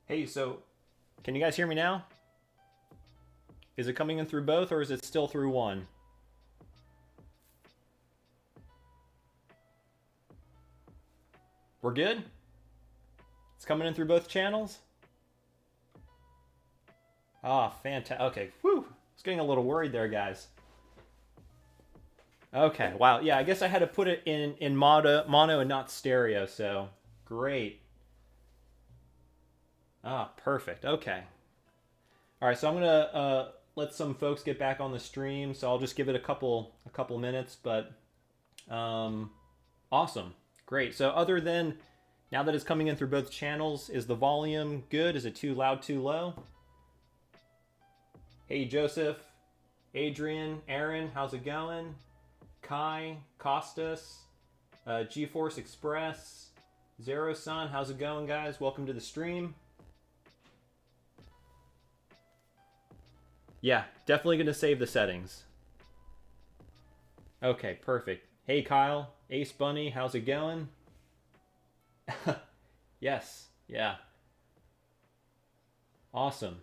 Hey, so can you guys hear me now? Is it coming in through both or is it still through one? We're good? It's coming in through both channels? Ah, fantastic. Okay, whew. I was getting a little worried there, guys. Okay, wow. Yeah, I guess I had to put it in mono and not stereo, so great. Ah, perfect. Okay. All right, so I'm gonna let some folks get back on the stream, so I'll just give it a couple minutes. But um, awesome, great. So other than now that it's coming in through both channels, is the volume good? Is it too loud, too low? Hey Joseph, Adrian, Aaron, how's it going? Kai, Costas, GeForce Express, Zero-san, how's it going, guys? Welcome to the stream. Yeah, definitely going to save the settings. Okay, perfect. Hey Kyle, Ace Bunny, how's it going? Yes, yeah. Awesome.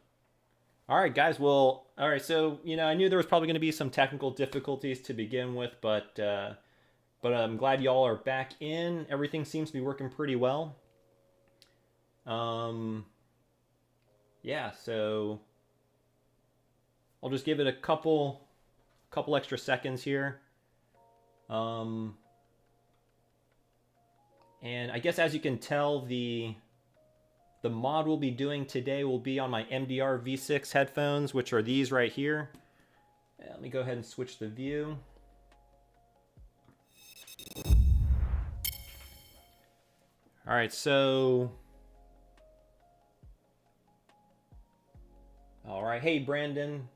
All right, guys. Well, all right. So, I knew there was probably going to be some technical difficulties to begin with, but I'm glad y'all are back in. Everything seems to be working pretty well. Um, yeah. So I'll just give it a couple extra seconds here. And I guess as you can tell, the mod we'll be doing today will be on my MDR-V6 headphones, which are these right here. Let me go ahead and switch the view. All right, so... All right, hey Brandon.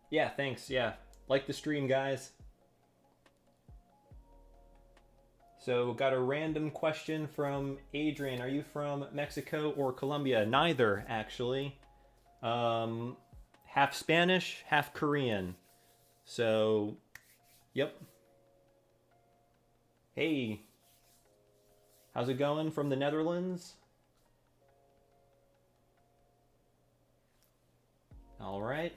Yeah, thanks, yeah. Like the stream, guys. So got a random question from Adrian. Are you from Mexico or Colombia? Neither, actually. Half Spanish, half Korean. So, yep. Hey, how's it going from the Netherlands? All right.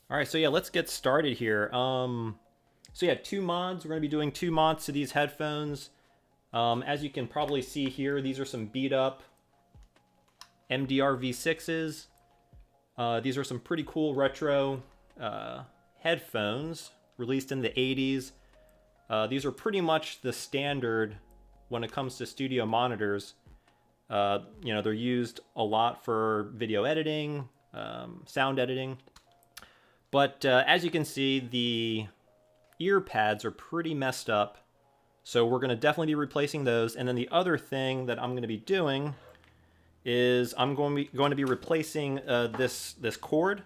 All right, so yeah, let's get started here. So yeah, two mods. We're going to be doing two mods to these headphones. As you can probably see here, these are some beat up MDR-V6s. These are some pretty cool retro headphones released in the 80s. These are pretty much the standard when it comes to studio monitors. They're used a lot for video editing, sound editing. But as you can see, the ear pads are pretty messed up. So we're going to definitely be replacing those. And then the other thing that I'm going to be doing is I'm going to be replacing this cord.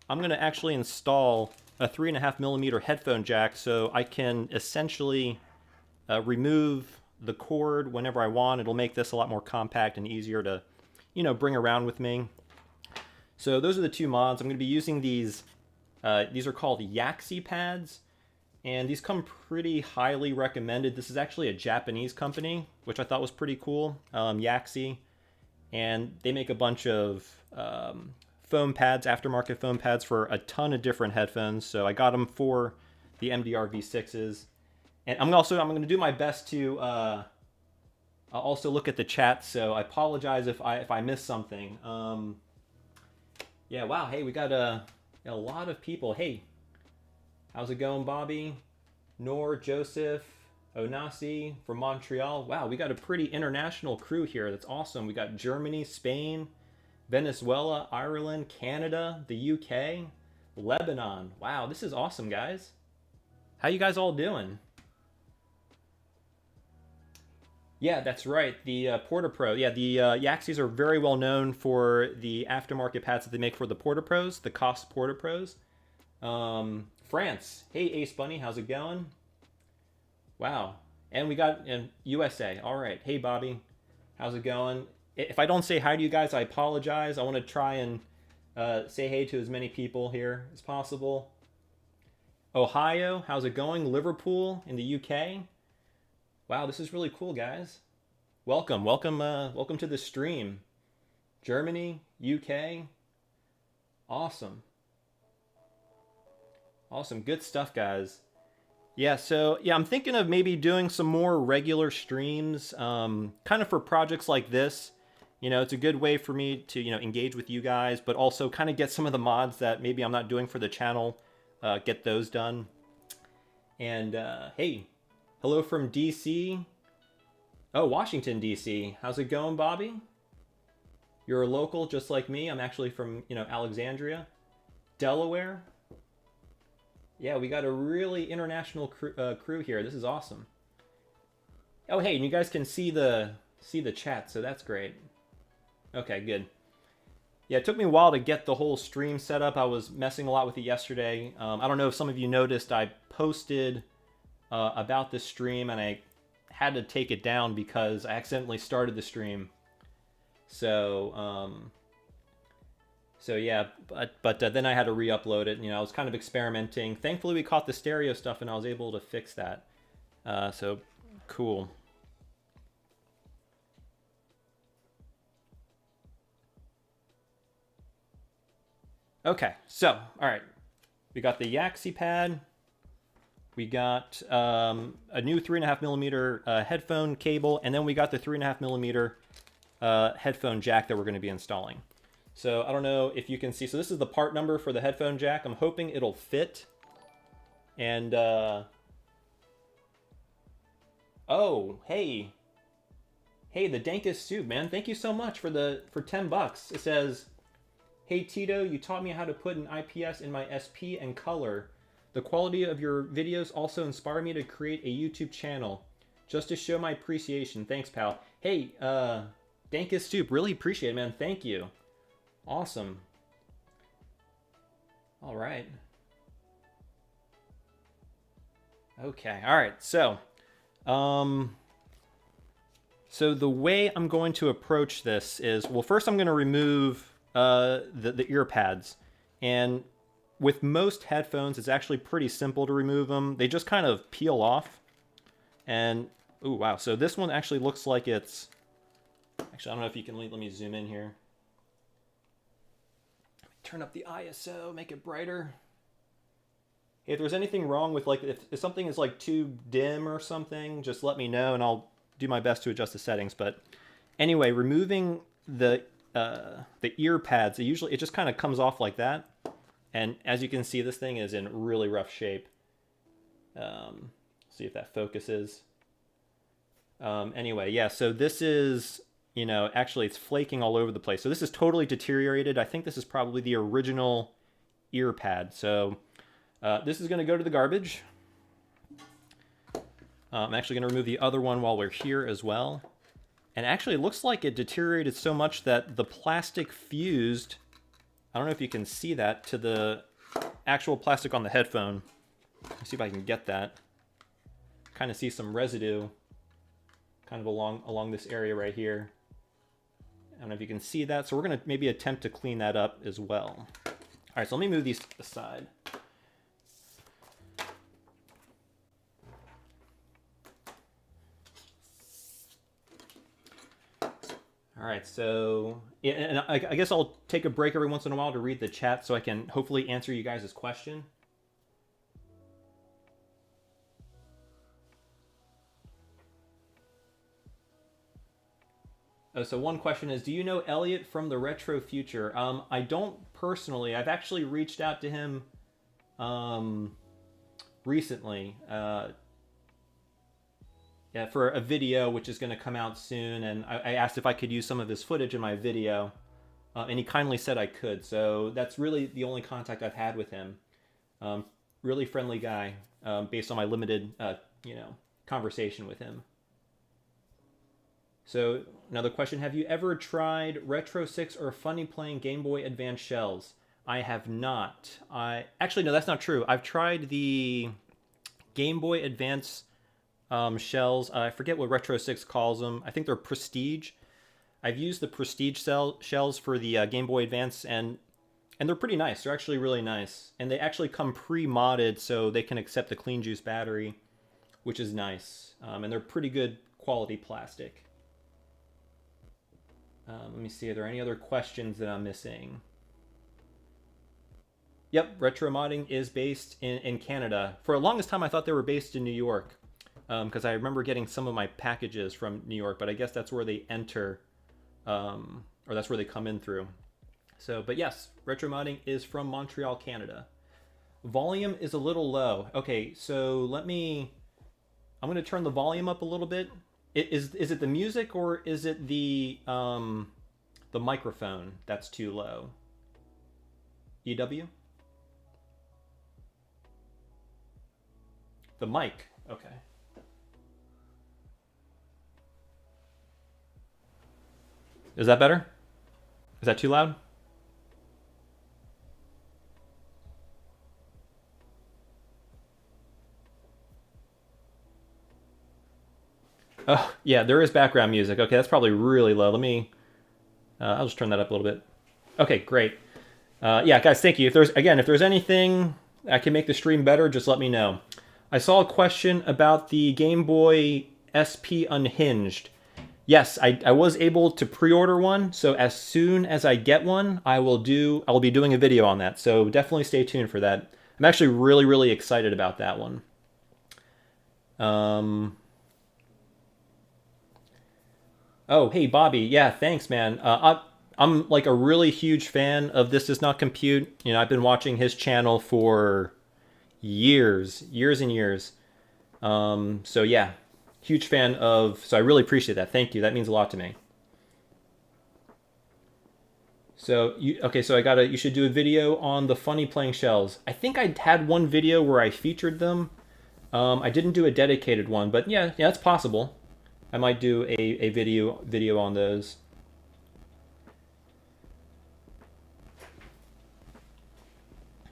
I'm going to actually install a 3.5mm headphone jack so I can essentially remove the cord whenever I want. It'll make this a lot more compact and easier to, bring around with me. So those are the two mods. I'm going to be using these. These are called Yaxi pads. And these come pretty highly recommended. This is actually a Japanese company, which I thought was pretty cool, Yaxi. And they make a bunch of foam pads, aftermarket foam pads for a ton of different headphones. So I got them for the MDR-V6s. And I'm going to do my best to also look at the chat. So I apologize if I miss something. Yeah, wow. Hey, we got a lot of people. Hey. How's it going, Bobby? Nor, Joseph, Onasi from Montreal. Wow, we got a pretty international crew here. That's awesome. We got Germany, Spain, Venezuela, Ireland, Canada, the UK, Lebanon. Wow, this is awesome, guys. How you guys all doing? Yeah, that's right. The Porta Pro. Yeah, the Yaxis are very well known for the aftermarket pads that they make for the Porta Pros, the COS Porta Pros. France. Hey, Ace Bunny, how's it going? Wow. And we got in USA. All right. Hey, Bobby, how's it going? If I don't say hi to you guys, I apologize. I want to try and say hey to as many people here as possible. Ohio, how's it going? Liverpool in the UK. Wow, this is really cool, guys. welcome to the stream. Germany, UK, awesome. Awesome, good stuff, guys. Yeah, so yeah, I'm thinking of maybe doing some more regular streams, kind of for projects like this. You know, it's a good way for me to, engage with you guys, but also kind of get some of the mods that maybe I'm not doing for the channel, get those done. And hey, hello from DC. Oh, Washington, DC. How's it going, Bobby? You're a local just like me. I'm actually from, Alexandria, Delaware. Yeah, we got a really international crew here. This is awesome. Oh, hey, and you guys can see the chat, so that's great. Okay, good. Yeah, it took me a while to get the whole stream set up. I was messing a lot with it yesterday. I don't know if some of you noticed, I posted about this stream, and I had to take it down because I accidentally started the stream. So, yeah, but then I had to re-upload it. I was kind of experimenting. Thankfully, we caught the stereo stuff, and I was able to fix that. So, cool. Okay, so, all right. We got the Yaxi pad. We got a new 3.5mm headphone cable, and then we got the 3.5mm headphone jack that we're going to be installing. So I don't know if you can see. So this is the part number for the headphone jack. I'm hoping it'll fit. And oh, hey, the dankest soup, man. Thank you so much for 10 bucks. It says, "Hey Tito, you taught me how to put an IPS in my SP and color. The quality of your videos also inspired me to create a YouTube channel just to show my appreciation. Thanks, pal." Hey, dankest soup, really appreciate it, man. Thank you. Awesome. All right. Okay. All right. So, so the way I'm going to approach this is, well, first I'm going to remove the ear pads, and with most headphones, it's actually pretty simple to remove them. They just kind of peel off, and oh wow. So this one actually looks like it's. Actually, I don't know if you can let me zoom in here. Turn up the ISO, make it brighter. Hey, if there's anything wrong with, like, if something is like too dim or something, just let me know and I'll do my best to adjust the settings. But anyway, removing the ear pads, it just kind of comes off like that. And as you can see, this thing is in really rough shape. See if that focuses. Anyway, yeah, so this is, actually it's flaking all over the place. So this is totally deteriorated. I think this is probably the original ear pad. So this is going to go to the garbage. I'm actually going to remove the other one while we're here as well. And actually, it looks like it deteriorated so much that the plastic fused, I don't know if you can see that, to the actual plastic on the headphone. Let's see if I can get that. Kind of see some residue kind of along this area right here. I don't know if you can see that. So we're going to maybe attempt to clean that up as well. All right, so let me move these aside. All right, so yeah, and I guess I'll take a break every once in a while to read the chat so I can hopefully answer you guys' question. Oh, so one question is, do you know Elliot from the Retro Future? I don't personally. I've actually reached out to him recently. Yeah, for a video which is going to come out soon, and I asked if I could use some of his footage in my video, and he kindly said I could. So that's really the only contact I've had with him. Really friendly guy, based on my limited, conversation with him. So another question: have you ever tried Retro 6 or Funny playing Game Boy Advance shells? I have not. Actually, no, that's not true. I've tried the Game Boy Advance shells. I forget what Retro 6 calls them. I think they're Prestige. I've used the Prestige shells for the Game Boy Advance, and they're pretty nice. They're actually really nice. And they actually come pre-modded, so they can accept the Clean Juice battery, which is nice. And they're pretty good quality plastic. Let me see, are there any other questions that I'm missing? Yep, retro modding is based in Canada. For the longest time, I thought they were based in New York, because I remember getting some of my packages from New York, but I guess that's where they enter, or that's where they come in through. So, but yes, retro modding is from Montreal, Canada. Volume is a little low. Okay, so I'm going to turn the volume up a little bit. Is it the music or is it the microphone that's too low? EW? The mic. Okay. Is that better? Is that too loud? Oh, yeah, there is background music. Okay, that's probably really low. I'll just turn that up a little bit. Okay, great. Yeah, guys, thank you. If there's anything that can make the stream better, just let me know. I saw a question about the Game Boy SP Unhinged. Yes, I was able to pre-order one, so as soon as I get one, I'll be doing a video on that. So definitely stay tuned for that. I'm actually really, really excited about that one. Oh, hey, Bobby. Yeah, thanks, man. I'm like a really huge fan of This Does Not Compute. You know, I've been watching his channel for years and years. So yeah, huge fan so I really appreciate that. Thank you. That means a lot to me. So you should do a video on the funny playing shells. I think I had one video where I featured them. I didn't do a dedicated one, but yeah, it's possible. I might do a video on those.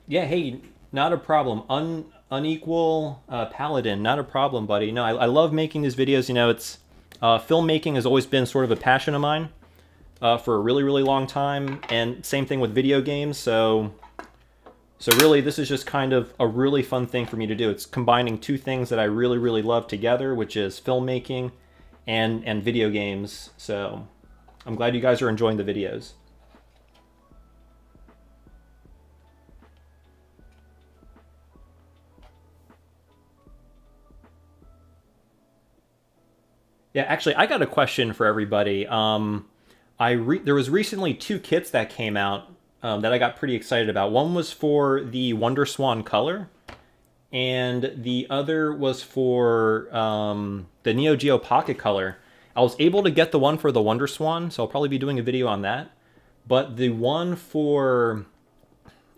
Yeah, hey, not a problem. Unequal Paladin, not a problem, buddy. No, I love making these videos. You know, it's filmmaking has always been sort of a passion of mine for a really, really long time, and same thing with video games. So really, this is just kind of a really fun thing for me to do. It's combining two things that I really, really love together, which is filmmaking and video games. So I'm glad you guys are enjoying the videos. Yeah, actually, I got a question for everybody. There was recently two kits that came out that I got pretty excited about. One was for the WonderSwan Color, and the other was for the Neo Geo Pocket Color. I was able to get the one for the WonderSwan, so I'll probably be doing a video on that. But the one for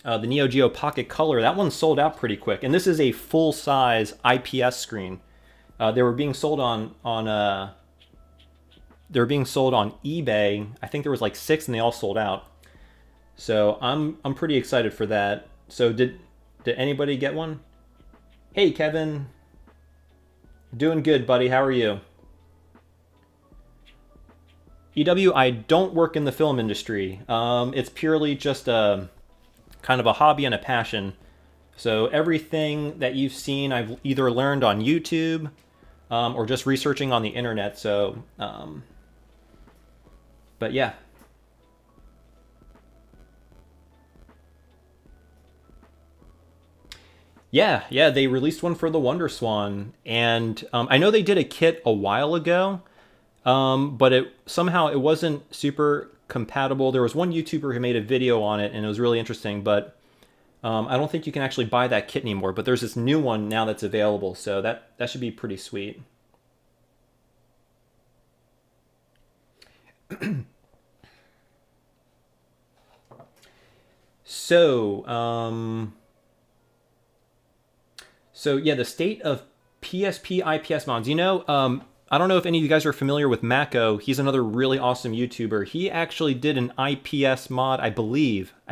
the Neo Geo Pocket Color, that one sold out pretty quick. And this is a full-size IPS screen. They were being sold on eBay. I think there was like 6, and they all sold out. So I'm pretty excited for that. So did anybody get one? Hey, Kevin. Doing good, buddy. How are you? EW, I don't work in the film industry. It's purely just a kind of a hobby and a passion. So everything that you've seen, I've either learned on YouTube or just researching on the internet. So, but yeah. Yeah, they released one for the WonderSwan, and I know they did a kit a while ago, but somehow it wasn't super compatible. There was one YouTuber who made a video on it, and it was really interesting, but I don't think you can actually buy that kit anymore. But there's this new one now that's available, so that should be pretty sweet. So yeah, the state of PSP IPS mods. You know, I don't know if any of you guys are familiar with MACHO. He's another really awesome YouTuber. He actually did an IPS mod, I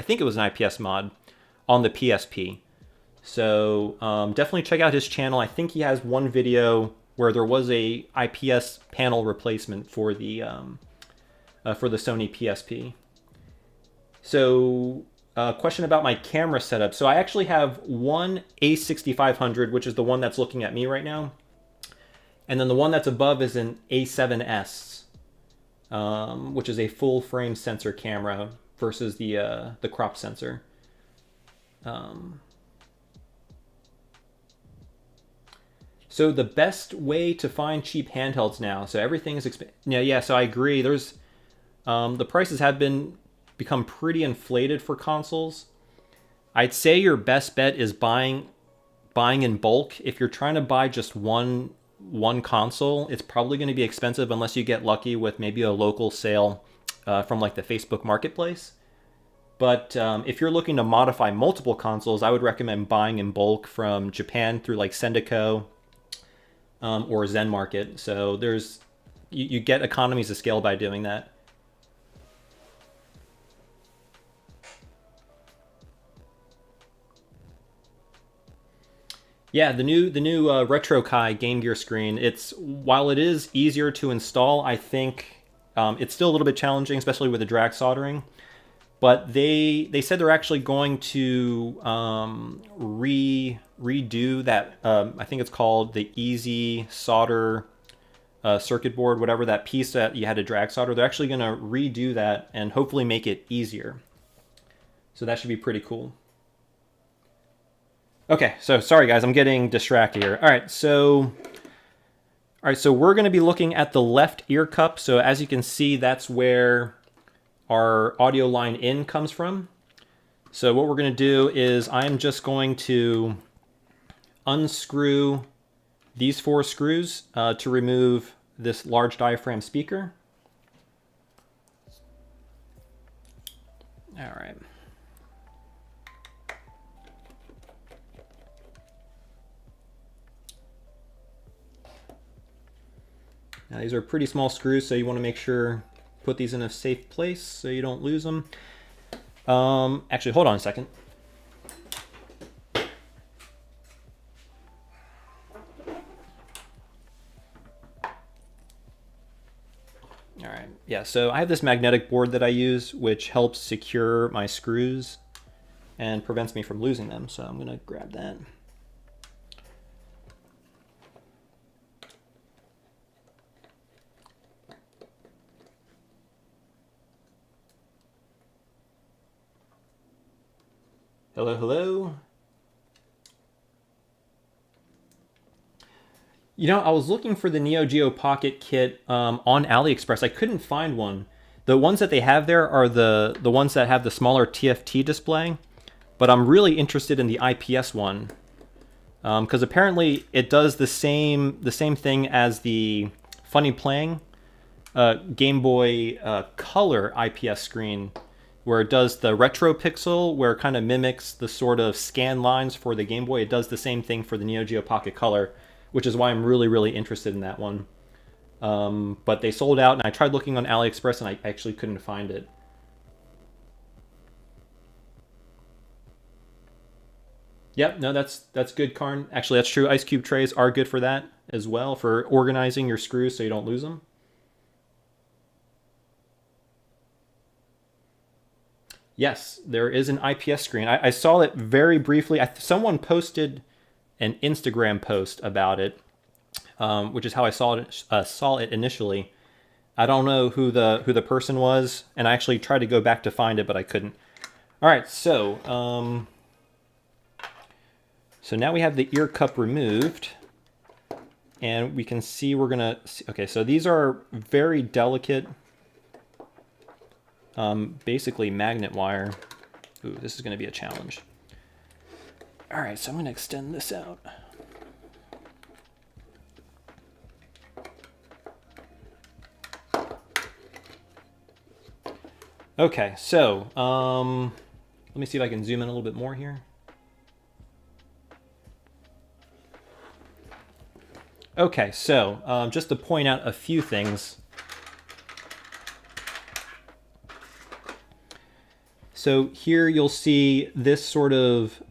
think it was an IPS mod on the PSP. So definitely check out his channel. I think he has one video where there was a IPS panel replacement for the Sony PSP. So question about my camera setup. So I actually have one A6500, which is the one that's looking at me right now. And then the one that's above is an A7S. which is a full frame sensor camera versus the crop sensor. So the best way to find cheap handhelds now. So everything is yeah. So I agree. There's the prices have become pretty inflated for consoles. I'd say your best bet is buying in bulk. If you're trying to buy just one console, it's probably going to be expensive unless you get lucky with maybe a local sale from like the Facebook Marketplace. But if you're looking to modify multiple consoles, I would recommend buying in bulk from Japan through like Sendico or Zen Market. So there's you get economies of scale by doing that. Yeah, the new Retro Kai Game Gear screen. While it is easier to install, I think it's still a little bit challenging, especially with the drag soldering. But they said they're actually going to redo that. I think it's called the Easy Solder circuit board, whatever that piece that you had to drag solder. They're actually going to redo that and hopefully make it easier. So that should be pretty cool. Okay, so sorry guys, I'm getting distracted here. All right, so we're going to be looking at the left ear cup. So as you can see, that's where our audio line in comes from. So what we're going to do is I'm just going to unscrew these 4 screws to remove this large diaphragm speaker. All right. Now these are pretty small screws, so you want to make sure put these in a safe place so you don't lose them. Actually, hold on a second. All right, yeah, so I have this magnetic board that I use, which helps secure my screws and prevents me from losing them. So I'm gonna grab that. Hello, hello. You know, I was looking for the Neo Geo Pocket kit on AliExpress. I couldn't find one. The ones that they have there are the ones that have the smaller TFT display, but I'm really interested in the IPS one because apparently it does the same thing as the Funny Playing Game Boy Color IPS screen, where it does the retro pixel, where it kind of mimics the sort of scan lines for the Game Boy. It does the same thing for the Neo Geo Pocket Color, which is why I'm really, really interested in that one. But they sold out, and I tried looking on AliExpress, and I actually couldn't find it. Yep, no, that's good, Karn. Actually, that's true. Ice Cube trays are good for that as well, for organizing your screws so you don't lose them. Yes, there is an IPS screen. I saw it very briefly. Someone posted an Instagram post about it, which is how I saw it initially. I don't know who the person was, and I actually tried to go back to find it, but I couldn't. All right, so now we have the ear cup removed, and we can see we're gonna. Okay, so these are very delicate. Basically magnet wire. Ooh, this is going to be a challenge. All right, so I'm going to extend this out. Okay, so let me see if I can zoom in a little bit more here. Okay, so just to point out a few things. So here you'll see this sort of,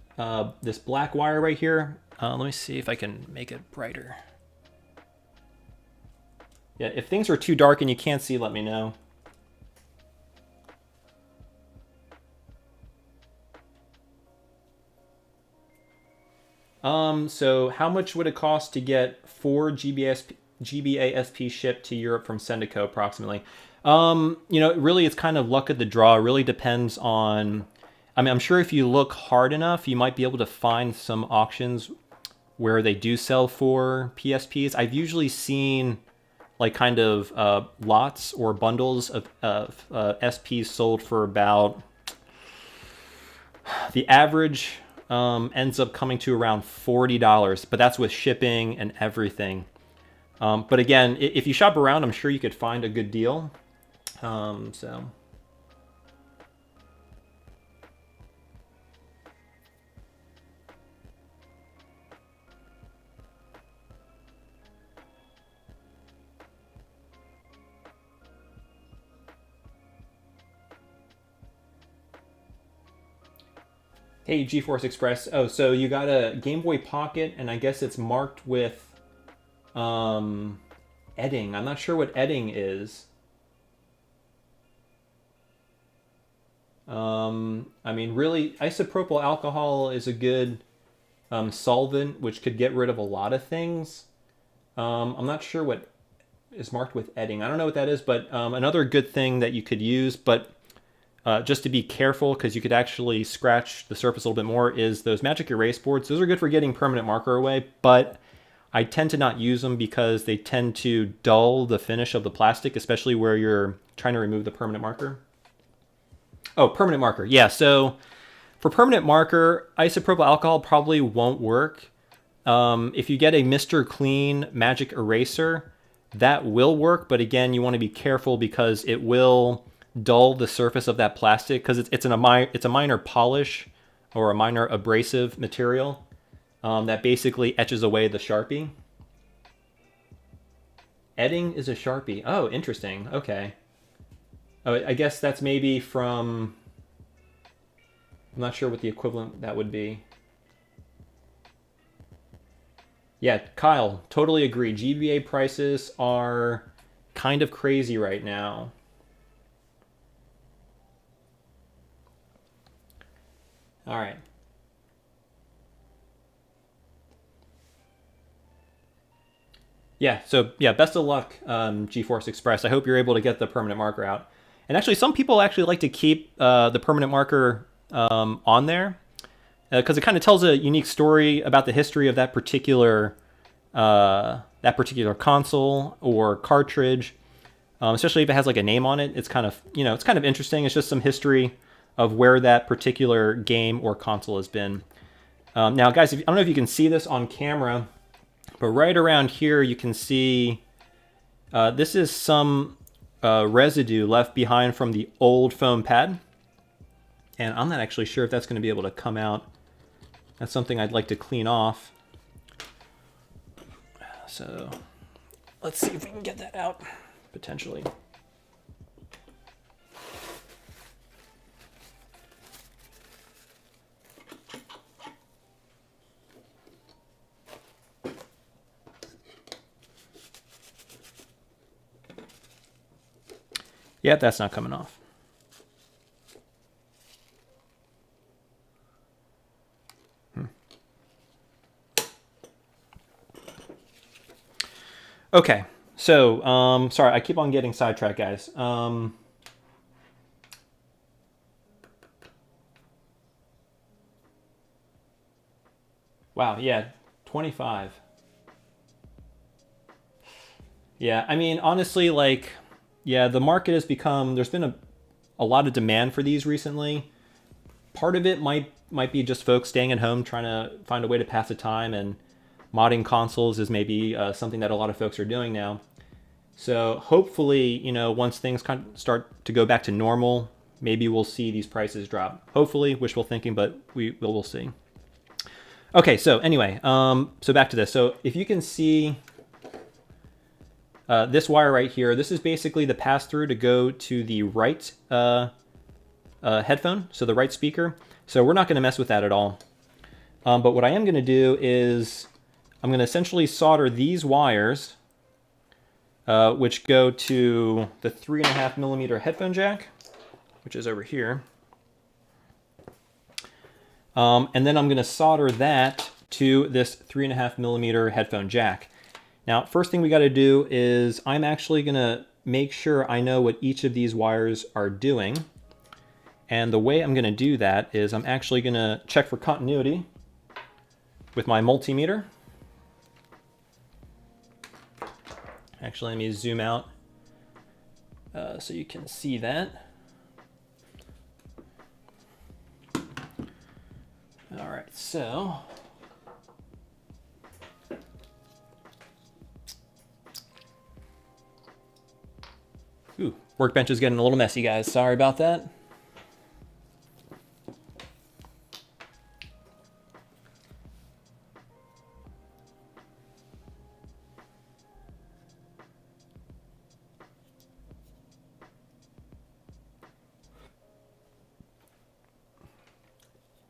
this black wire right here. Let me see if I can make it brighter. Yeah, if things are too dark and you can't see, let me know. So how much would it cost to get 4 GBASP shipped to Europe from Sendico approximately? You know, really it's kind of luck of the draw. It really depends on, I mean, I'm sure if you look hard enough, you might be able to find some auctions where they do sell for PSPs. I've usually seen like kind of lots or bundles of SPs sold for about, the average ends up coming to around $40, but that's with shipping and everything. But again, if you shop around, I'm sure you could find a good deal. So. Hey, GeForce Express. Oh, so you got a Game Boy Pocket, and I guess it's marked with edding. I'm not sure what edding is. I mean, really, isopropyl alcohol is a good solvent, which could get rid of a lot of things. I'm not sure what is marked with edding. I don't know what that is, but another good thing that you could use, but just to be careful, because you could actually scratch the surface a little bit more, is those magic erase boards. Those are good for getting permanent marker away, but I tend to not use them because they tend to dull the finish of the plastic, especially where you're trying to remove the permanent marker. Oh, permanent marker. Yeah, so for permanent marker, isopropyl alcohol probably won't work. If you get a Mr. Clean magic eraser, that will work, but again, you want to be careful because it will dull the surface of that plastic, because it's a minor polish or a minor abrasive material that basically etches away the Sharpie. Edding is a Sharpie. Oh, interesting. Okay. Oh, I guess that's maybe from, I'm not sure what the equivalent that would be. Yeah, Kyle, totally agree. GBA prices are kind of crazy right now. All right. Yeah, so yeah, best of luck, GeForce Express. I hope you're able to get the permanent marker out. And actually, some people actually like to keep the permanent marker on there because it kind of tells a unique story about the history of that particular console or cartridge. Especially if it has like a name on it, it's kind of, you know, it's kind of interesting. It's just some history of where that particular game or console has been. Now, guys, I don't know if you can see this on camera, but right around here you can see this is some residue left behind from the old foam pad. And I'm not actually sure if that's going to be able to come out. That's something I'd like to clean off. So let's see if we can get that out, potentially. Yeah, that's not coming off. Okay, so sorry, I keep on getting sidetracked, guys. Wow, yeah, 25. Yeah, I mean, honestly, like, yeah, the market has become, there's been a lot of demand for these recently. Part of it might be just folks staying at home trying to find a way to pass the time, and modding consoles is maybe something that a lot of folks are doing now. So hopefully, you know, once things kind of start to go back to normal, maybe we'll see these prices drop. Hopefully, wishful thinking, but we'll see. Okay, so anyway, so back to this. So if you can see this wire right here, this is basically the pass-through to go to the right headphone, so the right speaker. So we're not going to mess with that at all. But what I am going to do is I'm going to essentially solder these wires, which go to the 3.5mm headphone jack, which is over here. And then I'm going to solder that to this 3.5mm headphone jack. Now, first thing we got to do is I'm actually going to make sure I know what each of these wires are doing. And the way I'm going to do that is I'm actually going to check for continuity with my multimeter. Actually, let me zoom out so you can see that. All right, so workbench is getting a little messy, guys. Sorry about that.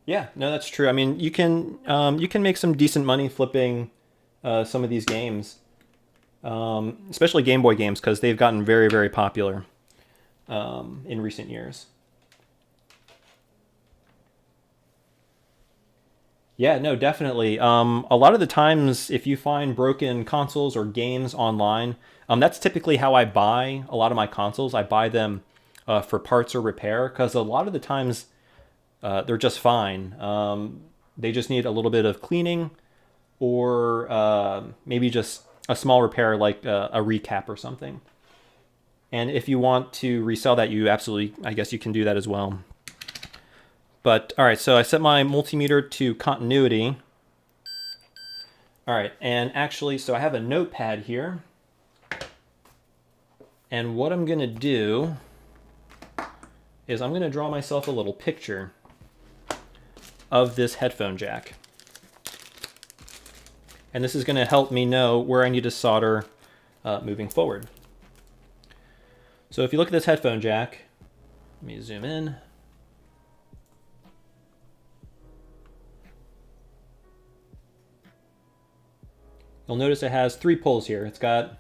Yeah, no, that's true. I mean, you can make some decent money flipping some of these games, especially Game Boy games, because they've gotten very, very popular in recent years. Yeah, no, definitely. A lot of the times, if you find broken consoles or games online, that's typically how I buy a lot of my consoles. I buy them for parts or repair, because a lot of the times they're just fine. They just need a little bit of cleaning, or maybe just a small repair like a recap or something. And if you want to resell that, you absolutely, I guess you can do that as well. But all right, so I set my multimeter to continuity. All right, and actually, so I have a notepad here. And what I'm gonna do is I'm gonna draw myself a little picture of this headphone jack. And this is gonna help me know where I need to solder moving forward. So if you look at this headphone jack, let me zoom in. You'll notice it has 3 poles here. It's got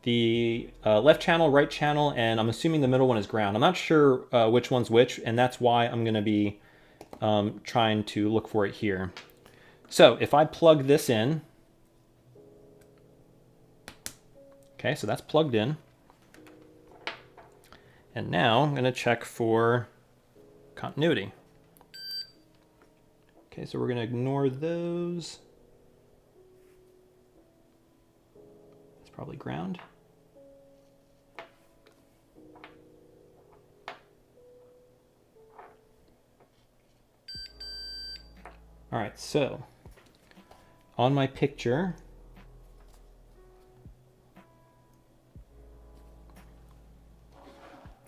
the left channel, right channel, and I'm assuming the middle one is ground. I'm not sure which one's which, and that's why I'm gonna be trying to look for it here. So if I plug this in, okay, so that's plugged in. And now I'm gonna check for continuity. Okay, so we're gonna ignore those. Probably ground. All right, so on my picture,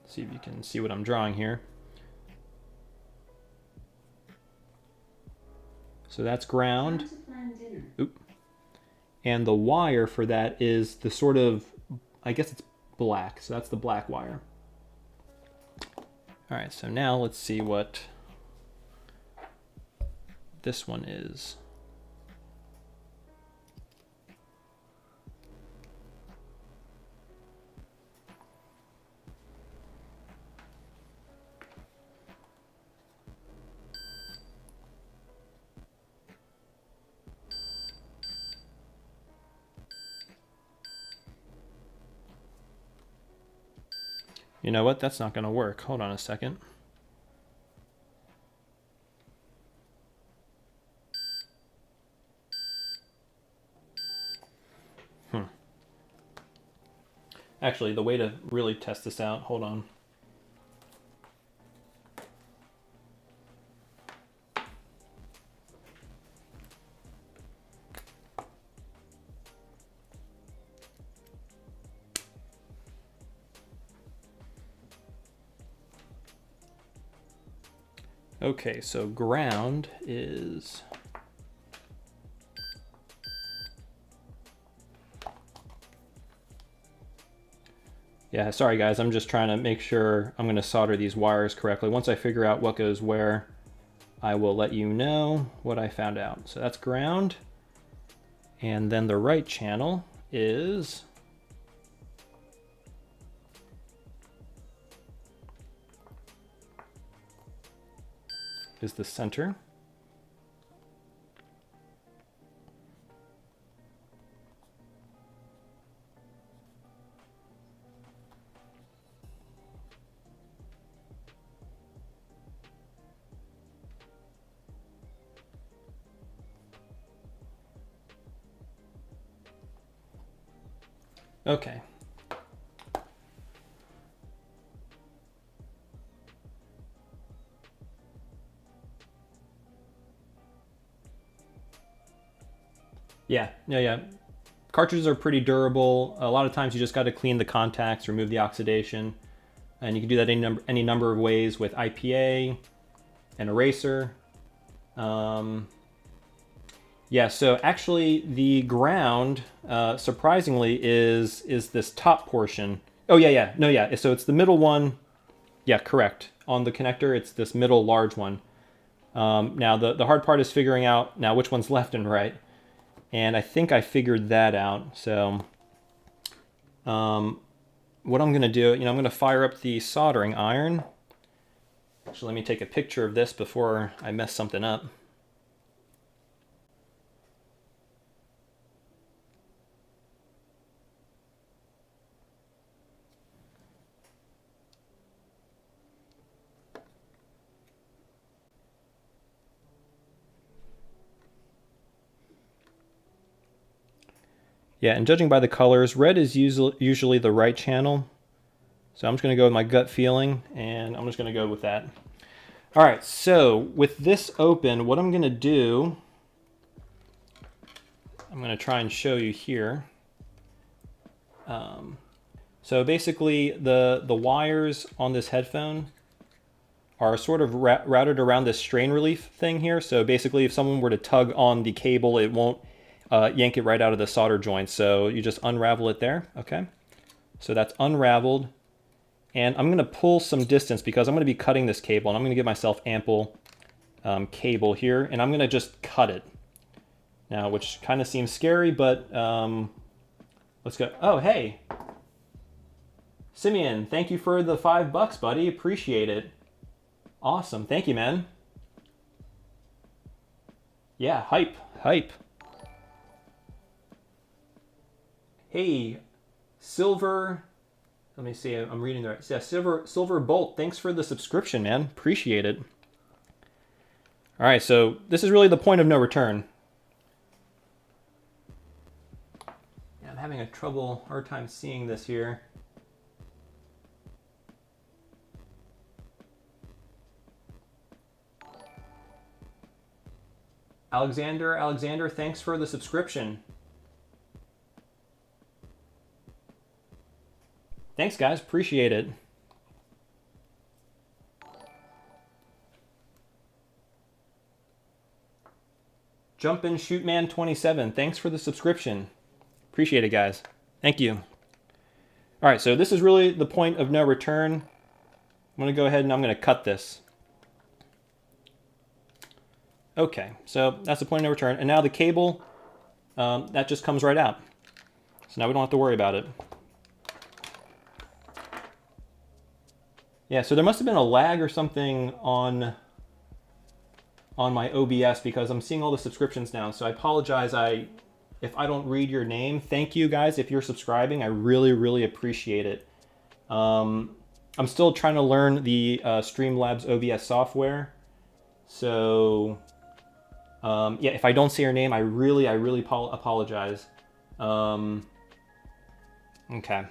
see if you can see what I'm drawing here. So that's ground. Oop. And the wire for that is the sort of, I guess it's black. So that's the black wire. All right, so now let's see what this one is. You know what? That's not going to work. Hold on a second. Actually, the way to really test this out, hold on. Okay, so ground is yeah, sorry guys, I'm just trying to make sure I'm going to solder these wires correctly. Once I figure out what goes where, I will let you know what I found out. So that's ground. And then the right channel is the center. Okay. Yeah. Cartridges are pretty durable. A lot of times you just got to clean the contacts, remove the oxidation, and you can do that any number of ways with IPA, an eraser. Yeah, so actually the ground, surprisingly, is this top portion. Oh yeah. So it's the middle one. Yeah, correct. On the connector, it's this middle large one. Now the hard part is figuring out now which one's left and right. And I think I figured that out. So what I'm gonna do, I'm gonna fire up the soldering iron. Actually, let me take a picture of this before I mess something up. Yeah, and judging by the colors, red is usually the right channel. So I'm just going to go with my gut feeling, and I'm just going to go with that. All right, so with this open, what I'm going to do, I'm going to try and show you here. So basically, the wires on this headphone are sort of routed around this strain relief thing here. So basically, if someone were to tug on the cable, it won't yank it right out of the solder joint. So you just unravel it there, okay? So that's unraveled. And I'm gonna pull some distance because I'm gonna be cutting this cable, and I'm gonna give myself ample cable here, and I'm gonna just cut it. Now, which kind of seems scary, but let's go. Oh, hey. Simeon, thank you for the $5, buddy. Appreciate it. Awesome, thank you, man. Yeah, hype. Hey, Silver, let me see, I'm reading the right. Yeah, Silver Bolt, thanks for the subscription, man. Appreciate it. All right, so this is really the point of no return. Yeah, I'm having a hard time seeing this here. Alexander, thanks for the subscription. Thanks, guys. Appreciate it. Jumpin' Shootman 27, thanks for the subscription. Appreciate it, guys. Thank you. All right, so this is really the point of no return. I'm going to go ahead and I'm going to cut this. Okay, so that's the point of no return. And now the cable, that just comes right out. So now we don't have to worry about it. Yeah, so there must have been a lag or something on my OBS because I'm seeing all the subscriptions now. So I apologize if I don't read your name. Thank you guys if you're subscribing. I really appreciate it. I'm still trying to learn the Streamlabs OBS software. So yeah, if I don't say your name, I really apologize. Okay.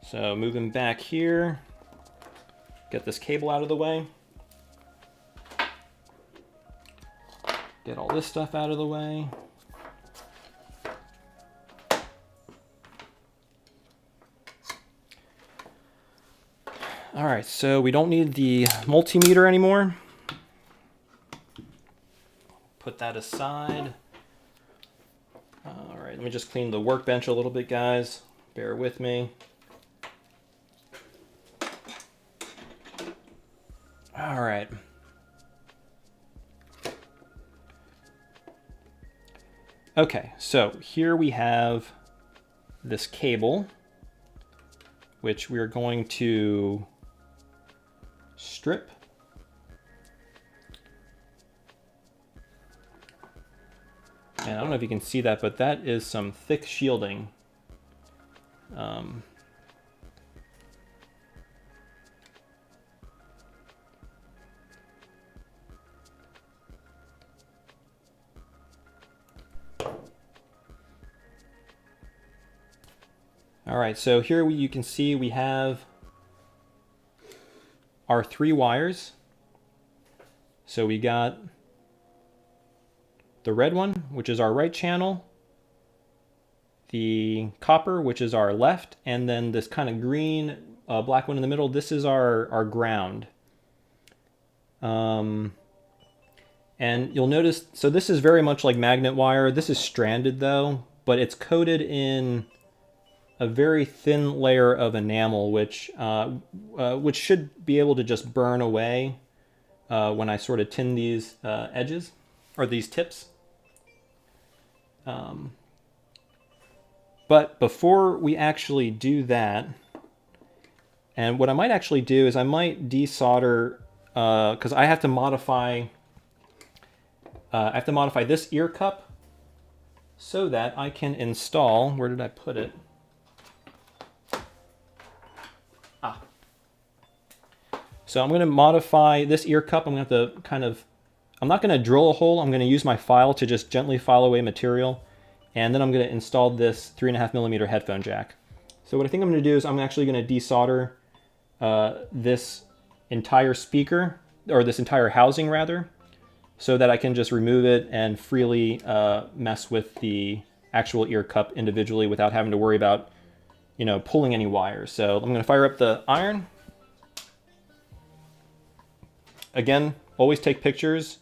So moving back here. Get this cable out of the way. Get all this stuff out of the way. All right, so we don't need the multimeter anymore. Put that aside. All right, let me just clean the workbench a little bit, guys. Bear with me. All right. Okay, so here we have this cable, which we're going to strip. And I don't know if you can see that, but that is some thick shielding. All right, so here you can see we have our 3 wires. So we got the red one, which is our right channel, the copper, which is our left, and then this kind of green, black one in the middle, this is our ground. And you'll notice, so this is very much like magnet wire. This is stranded though, but it's coated in a very thin layer of enamel, which should be able to just burn away when I sort of tin these edges, or these tips. But before we actually do that, and what I might actually do is I might desolder, because I have to modify this ear cup so that I can install, where did I put it? So I'm going to modify this ear cup. I'm going to have to kind of, I'm not going to drill a hole. I'm going to use my file to just gently file away material. And then I'm going to install this 3.5mm headphone jack. So what I think I'm going to do is I'm actually going to desolder this entire speaker, or this entire housing rather, so that I can just remove it and freely mess with the actual ear cup individually without having to worry about, you know, pulling any wires. So I'm going to fire up the iron. Again, always take pictures.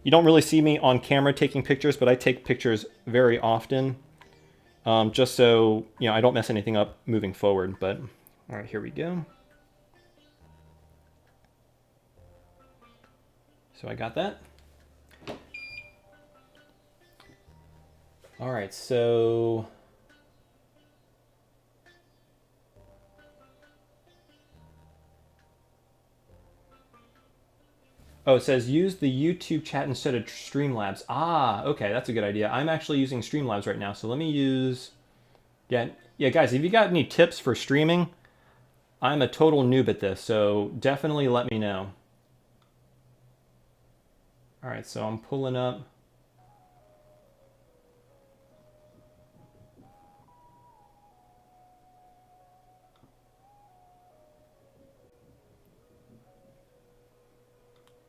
You don't really see me on camera taking pictures, but I take pictures very often, just so, you know, I don't mess anything up moving forward. But all right, here we go. So I got that. All right, so oh, it says use the YouTube chat instead of Streamlabs. Ah, okay, that's a good idea. I'm actually using Streamlabs right now, so let me use... Yeah, guys, if you got any tips for streaming, I'm a total noob at this, so definitely let me know. All right, so I'm pulling up...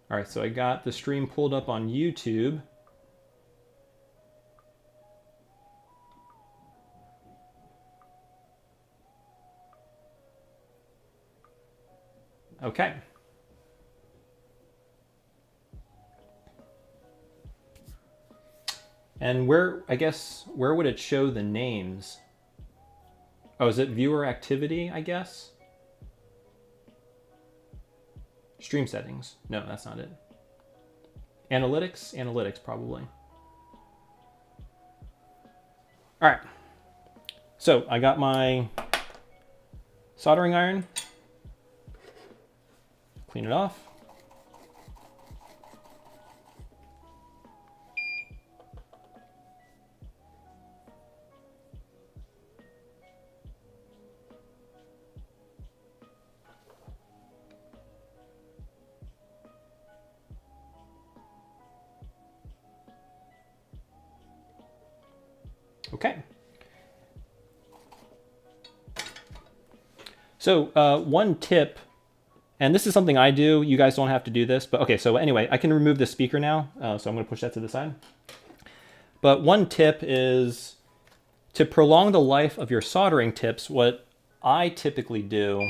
All right, so I got the stream pulled up on YouTube. Okay. And where, I guess, where would it show the names? Oh, is it viewer activity, I guess? Stream settings. No, that's not it. Analytics? Analytics, probably. All right. So I got my soldering iron. Clean it off. Okay. So one tip, and this is something I do, you guys don't have to do this, but okay, so anyway, I can remove the speaker now, so I'm going to push that to the side. But one tip is to prolong the life of your soldering tips. What I typically do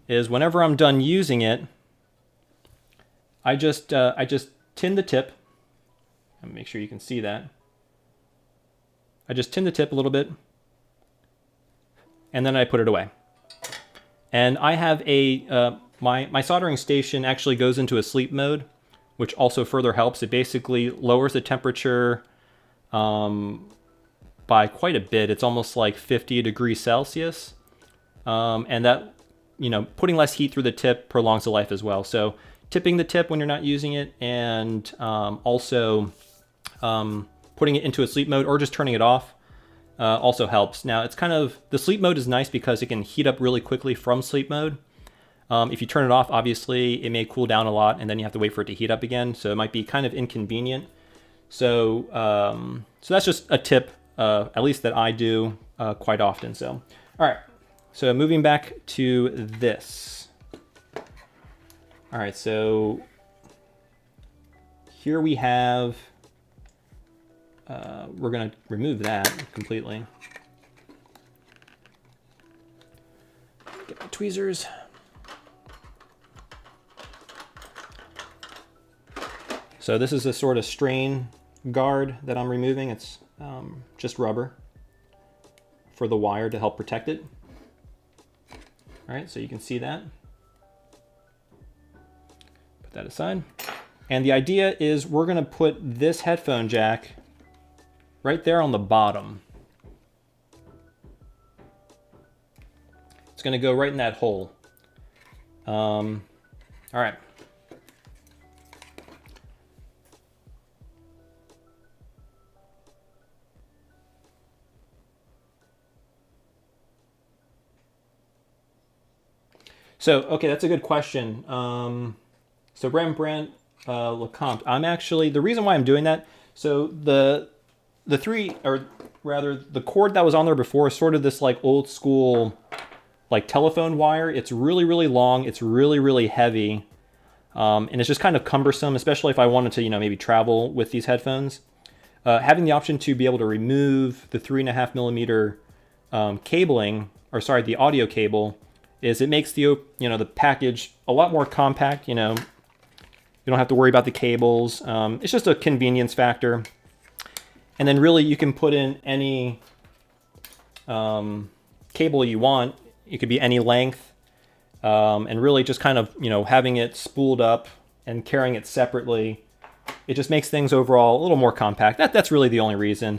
is whenever I'm done using it, I just tin the tip. Let me make sure you can see that. I just tin the tip a little bit, and then I put it away. And I have a, my soldering station actually goes into a sleep mode, which also further helps. It basically lowers the temperature by quite a bit. It's almost like 50 degrees Celsius. And that, you know, putting less heat through the tip prolongs the life as well. So tipping the tip when you're not using it, and also putting it into a sleep mode or just turning it off also helps. Now it's kind of, the sleep mode is nice because it can heat up really quickly from sleep mode. If you turn it off, obviously it may cool down a lot and then you have to wait for it to heat up again. So it might be kind of inconvenient. So, so that's just a tip at least that I do quite often. So, all right. So moving back to this. All right, so here we have, we're going to remove that completely. Get my tweezers. So this is a sort of strain guard that I'm removing. It's just rubber for the wire to help protect it. All right, so you can see that. Put that aside. And the idea is we're going to put this headphone jack right there on the bottom. It's going to go right in that hole. All right. So, okay, that's a good question. So Rembrandt Lecomte, I'm actually, the reason why I'm doing that, so the three, or rather the cord that was on there before is sort of this like old school like telephone wire. It's really, really long. It's really, really heavy. And it's just kind of cumbersome, especially if I wanted to, you know, maybe travel with these headphones. Having the option to be able to remove the 3.5 millimeter cabling, or sorry, the audio cable, is it makes the, you know, the package a lot more compact. You know, you don't have to worry about the cables. It's just a convenience factor. And then really you can put in any cable you want. It could be any length. And really just kind of, you know, having it spooled up and carrying it separately, it just makes things overall a little more compact. That's really the only reason.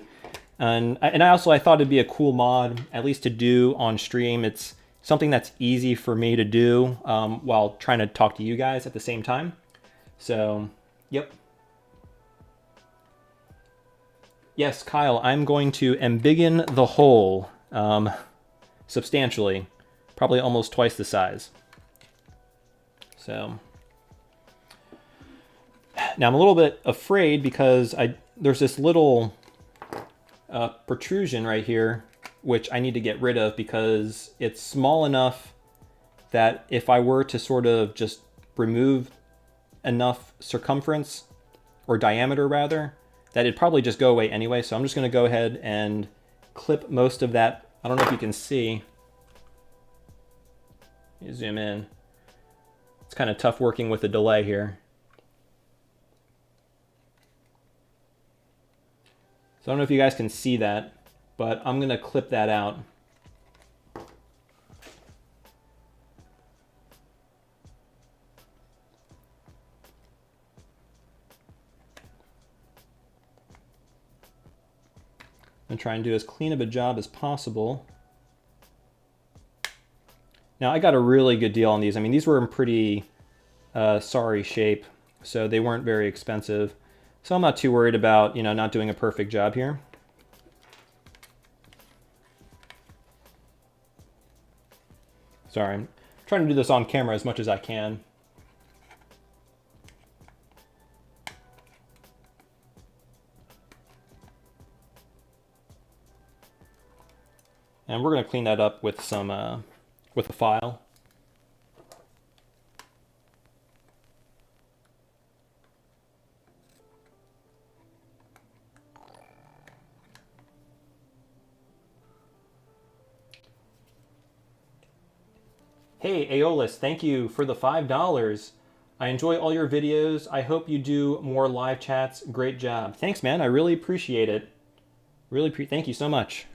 And I thought it'd be a cool mod, at least to do on stream. It's something that's easy for me to do while trying to talk to you guys at the same time. So, yep. Yes, Kyle, I'm going to embiggen the hole substantially, probably almost twice the size. So, now I'm a little bit afraid because there's this little protrusion right here, which I need to get rid of because it's small enough that if I were to sort of just remove enough circumference, or diameter rather, that it'd probably just go away anyway. So I'm just going to go ahead and clip most of that. I don't know if you can see. Let me zoom in. It's kind of tough working with the delay here. So I don't know if you guys can see that, but I'm going to clip that out. I'm going to try and do as clean of a job as possible. Now I got a really good deal on these. I mean, these were in pretty sorry shape, so they weren't very expensive. So I'm not too worried about, you know, not doing a perfect job here. Sorry, I'm trying to do this on camera as much as I can. And we're going to clean that up with some, with a file. Hey, Aeolus, thank you for the $5. I enjoy all your videos. I hope you do more live chats. Great job. Thanks, man. I really appreciate it. Thank you so much.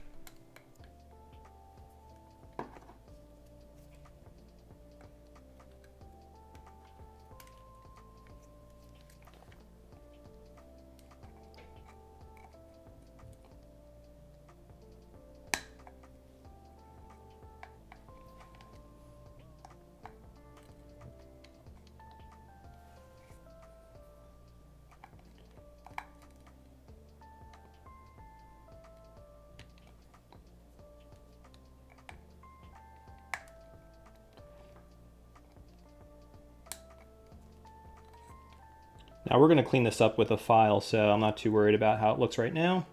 Now we're going to clean this up with a file, so I'm not too worried about how it looks right now.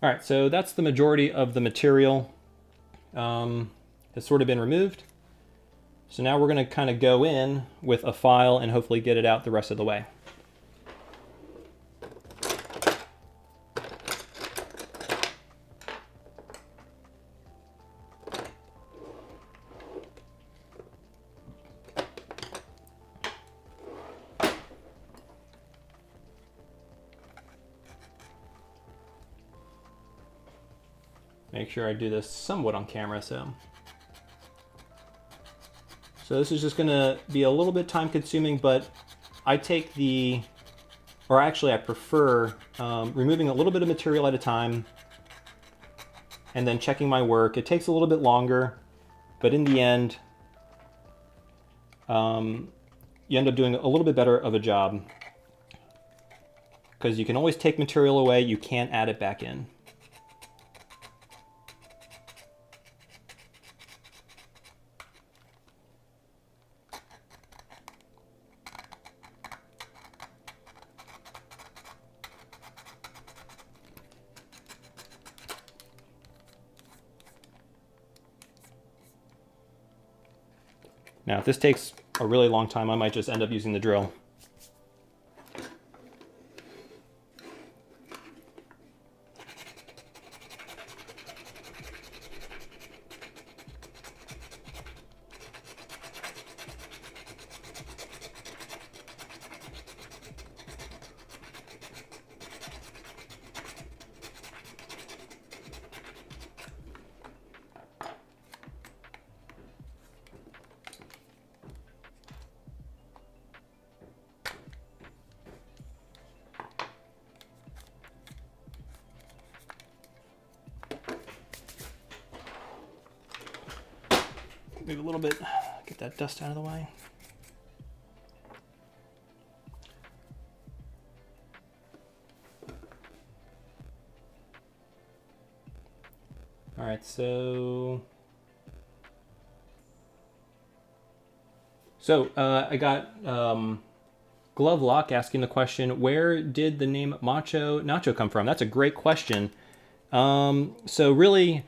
All right, so that's the majority of the material has sort of been removed. So now we're going to kind of go in with a file and hopefully get it out the rest of the way. Make sure I do this somewhat on camera. So this is just going to be a little bit time consuming, but I take or actually I prefer removing a little bit of material at a time and then checking my work. It takes a little bit longer, but in the end, you end up doing a little bit better of a job because you can always take material away, you can't add it back in. Now, if this takes a really long time, I might just end up using the drill. Move a little bit, get that dust out of the way. All right, so I got Glove Lock asking the question, where did the name Macho Nacho come from? That's a great question. So really,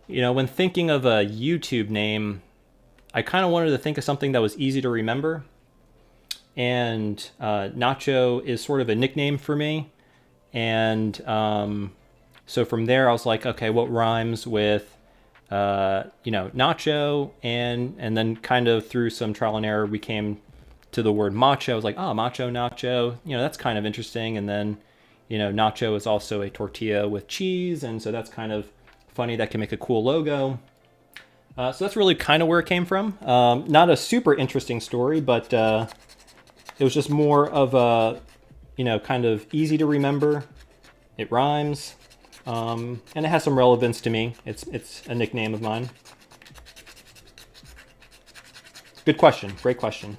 when thinking of a YouTube name, I kind of wanted to think of something that was easy to remember. And Nacho is sort of a nickname for me. And so from there, I was like, okay, what rhymes with, Nacho? And then kind of through some trial and error, we came to the word macho. I was like, Macho Nacho, that's kind of interesting. And then, Nacho is also a tortilla with cheese. And so that's kind of funny. That can make a cool logo. So that's really kind of where it came from. Not a super interesting story, but it was just more of a, kind of easy to remember. It rhymes, and it has some relevance to me. It's a nickname of mine. Good question. Great question.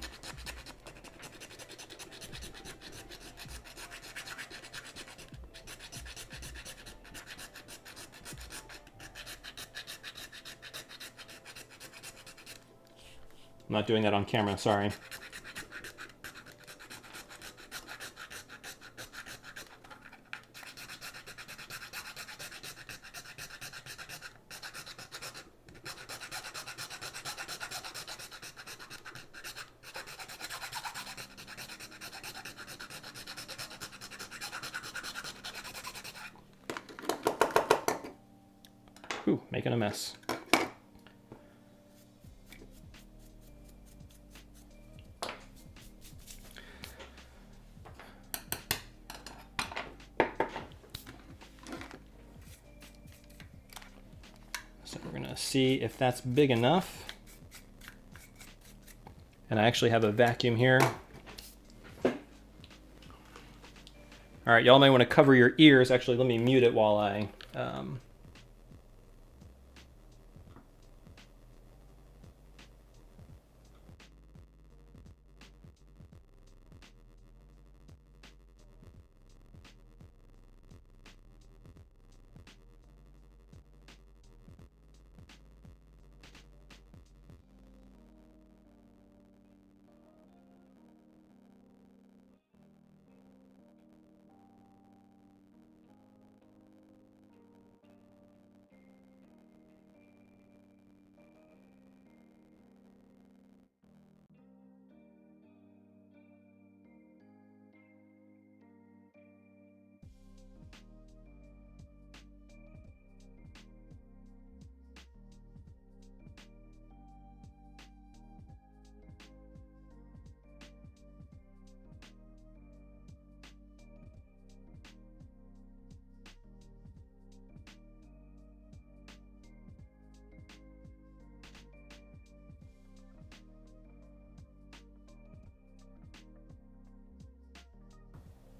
I'm not doing that on camera, sorry. Ooh, making a mess. So we're gonna see if that's big enough. And I actually have a vacuum here. All right, y'all may want to cover your ears. Actually, let me mute it while I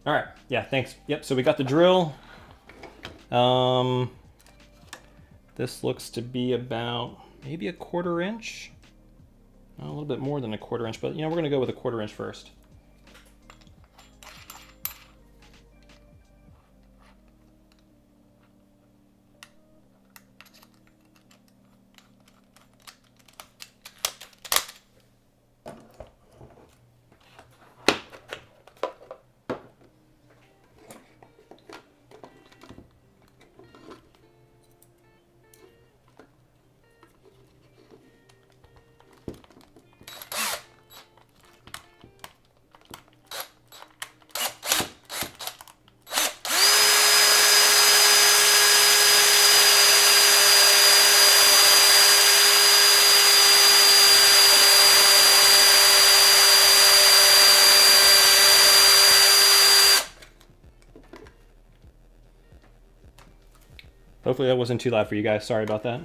All right, yeah, thanks. Yep, so we got the drill. This looks to be about maybe a 1/4 inch. A little bit more than a 1/4 inch, but you know, we're gonna go with a 1/4 inch first. Hopefully that wasn't too loud for you guys. Sorry about that.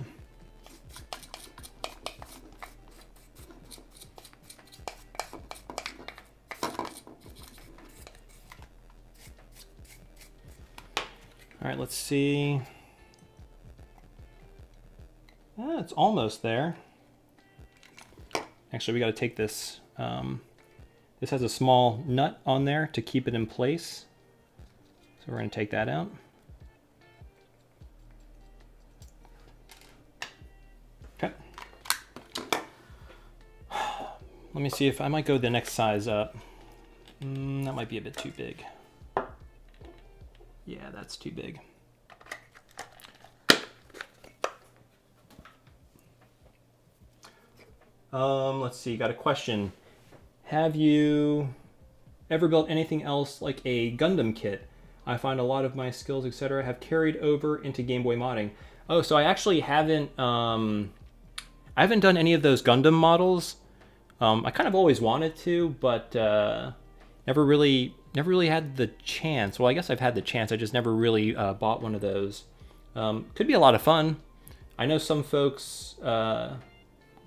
All right, let's see. It's almost there. Actually, we got to take this. This has a small nut on there to keep it in place. So we're going to take that out. Okay. Let me see if I might go the next size up. That might be a bit too big. Yeah, that's too big. Let's see, got a question. Have you ever built anything else like a Gundam kit? I find a lot of my skills, etc., have carried over into Game Boy modding. Oh, so I actually haven't I haven't done any of those Gundam models. I kind of always wanted to, but never really had the chance. Well, I guess I've had the chance. I just never really bought one of those. Could be a lot of fun. I know some folks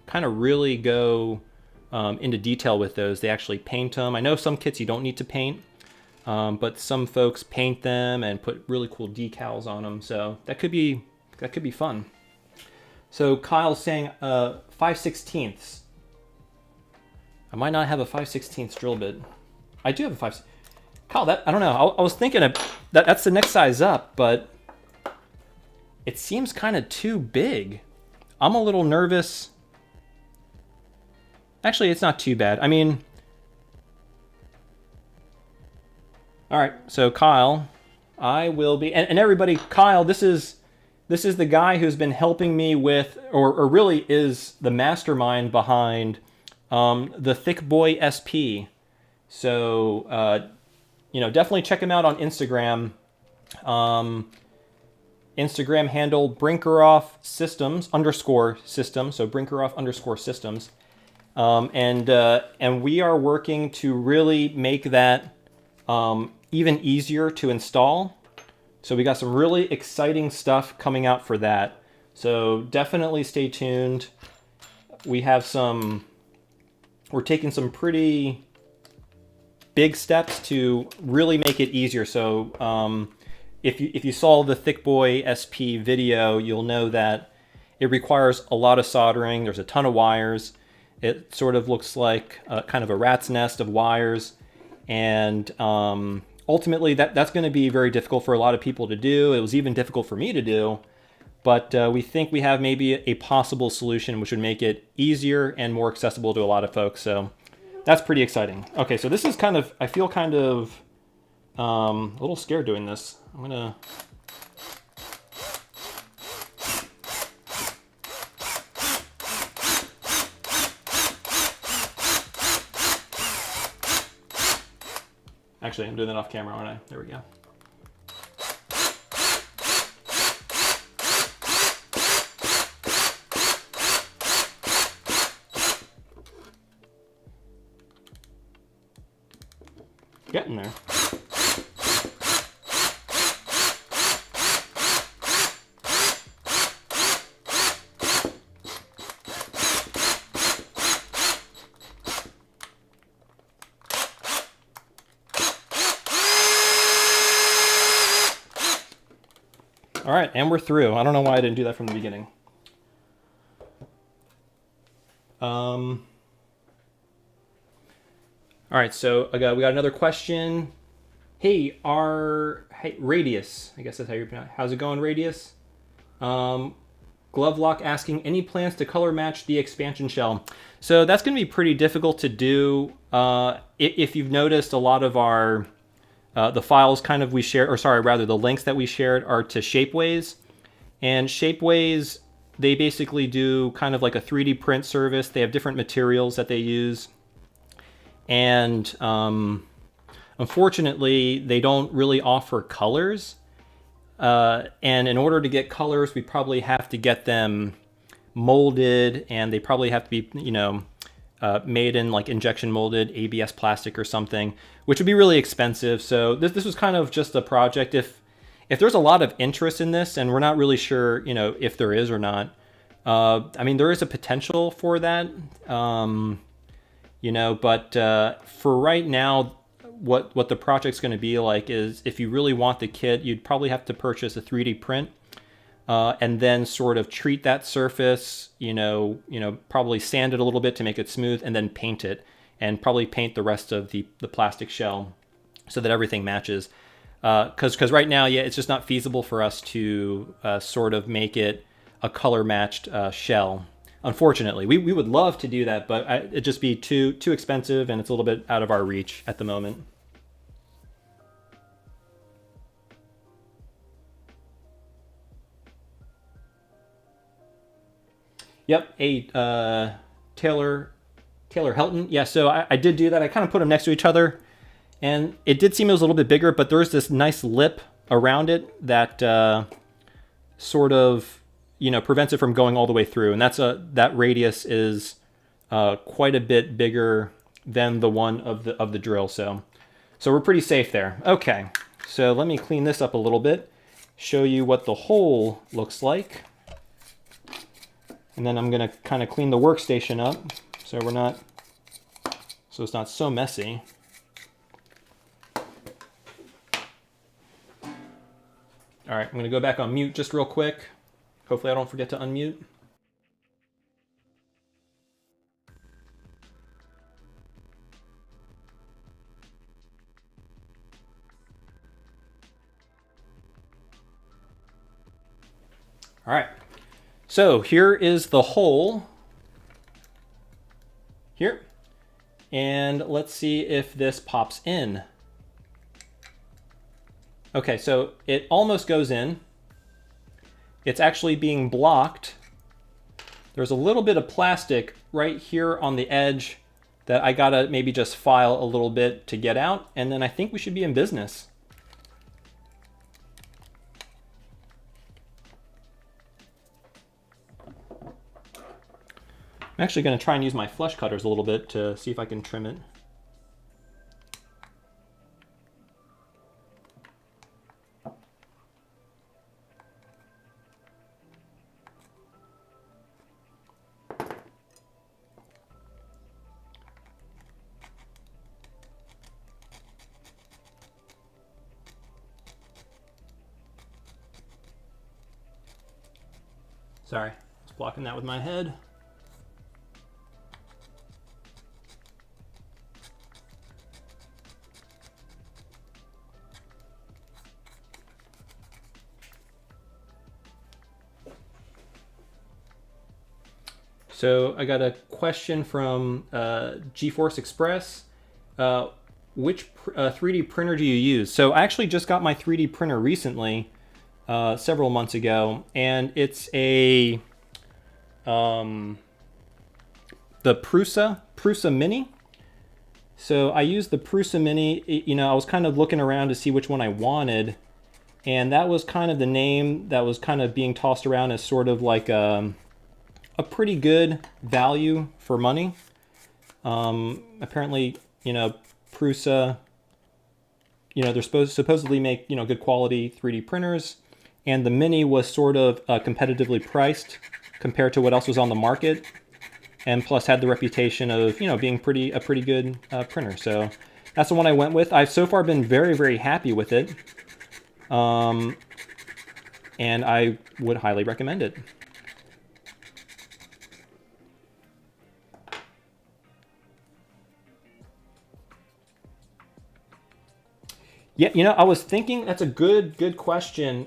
kind of really go into detail with those. They actually paint them. I know some kits you don't need to paint, but some folks paint them and put really cool decals on them. So that could be fun. So Kyle's saying 5/16. I might not have a 5/16 drill bit. I do have a 5. Kyle, I don't know. I was thinking of that's the next size up, but it seems kind of too big. I'm a little nervous. Actually, it's not too bad. I mean, all right. So Kyle, I will be, and everybody, Kyle, this is the guy who's been helping me with, or really is the mastermind behind the Thick Boy SP. So, you know, definitely check him out on Instagram. Instagram handle Brinkeroff Systems _system. So Brinkeroff _systems. And we are working to really make that even easier to install. So we got some really exciting stuff coming out for that. So definitely stay tuned. We're taking some pretty big steps to really make it easier. So if you saw the Thick Boy SP video, you'll know that it requires a lot of soldering. There's a ton of wires. It sort of looks like kind of a rat's nest of wires. And ultimately, that's going to be very difficult for a lot of people to do. It was even difficult for me to do. But we think we have maybe a possible solution which would make it easier and more accessible to a lot of folks. So that's pretty exciting. Okay, so this is kind of, I feel kind of a little scared doing this. I'm going to... Actually, I'm doing that off camera, aren't I? There we go. Getting there. All right, and we're through. I don't know why I didn't do that from the beginning. All right, so we got another question. Hey, Radius, I guess that's how you pronounce it. How's it going, Radius? Glovelock asking, any plans to color match the expansion shell? So that's going to be pretty difficult to do. If you've noticed, a lot of our the files kind of we share, or sorry, rather the links that we shared are to Shapeways, and Shapeways, they basically do kind of like a 3D print service. They have different materials that they use, and unfortunately, they don't really offer colors. And in order to get colors, we probably have to get them molded, and they probably have to be, made in like injection molded ABS plastic or something, which would be really expensive. So this was kind of just a project. If there's a lot of interest in this, and we're not really sure, if there is or not, I mean, there is a potential for that, but for right now, what the project's going to be like is, if you really want the kit, you'd probably have to purchase a 3D print, and then sort of treat that surface, probably sand it a little bit to make it smooth, and then paint it, and probably paint the rest of the plastic shell so that everything matches. Because right now, yeah, it's just not feasible for us to sort of make it a color matched shell. Unfortunately, we would love to do that, but it'd just be too expensive, and it's a little bit out of our reach at the moment. Yep, Taylor Helton. Yeah, so I did do that. I kind of put them next to each other, and it did seem it was a little bit bigger, but there's this nice lip around it that sort of prevents it from going all the way through, and that radius is quite a bit bigger than the one of the drill. So we're pretty safe there. Okay, so let me clean this up a little bit, show you what the hole looks like, and then I'm gonna kind of clean the workstation up so it's not so messy. All right, I'm gonna go back on mute just real quick. Hopefully I don't forget to unmute. All right, so here is the hole here, and let's see if this pops in. Okay, so it almost goes in. It's actually being blocked. There's a little bit of plastic right here on the edge that I gotta maybe just file a little bit to get out, and then I think we should be in business. I'm actually gonna try and use my flush cutters a little bit to see if I can trim it. Sorry, I was blocking that with my head. So I got a question from GeForce Express. Which 3D printer do you use? So I actually just got my 3D printer recently, several months ago, and it's the Prusa Mini. So I used the Prusa Mini. I was kind of looking around to see which one I wanted, and that was kind of the name that was kind of being tossed around as sort of like a pretty good value for money. Apparently, Prusa, they're supposedly make, good quality 3D printers, and the Mini was sort of competitively priced compared to what else was on the market, and plus had the reputation of, being a pretty good printer. So that's the one I went with. I've so far been very, very happy with it. and I would highly recommend it. Yeah, you know, I was thinking that's a good question.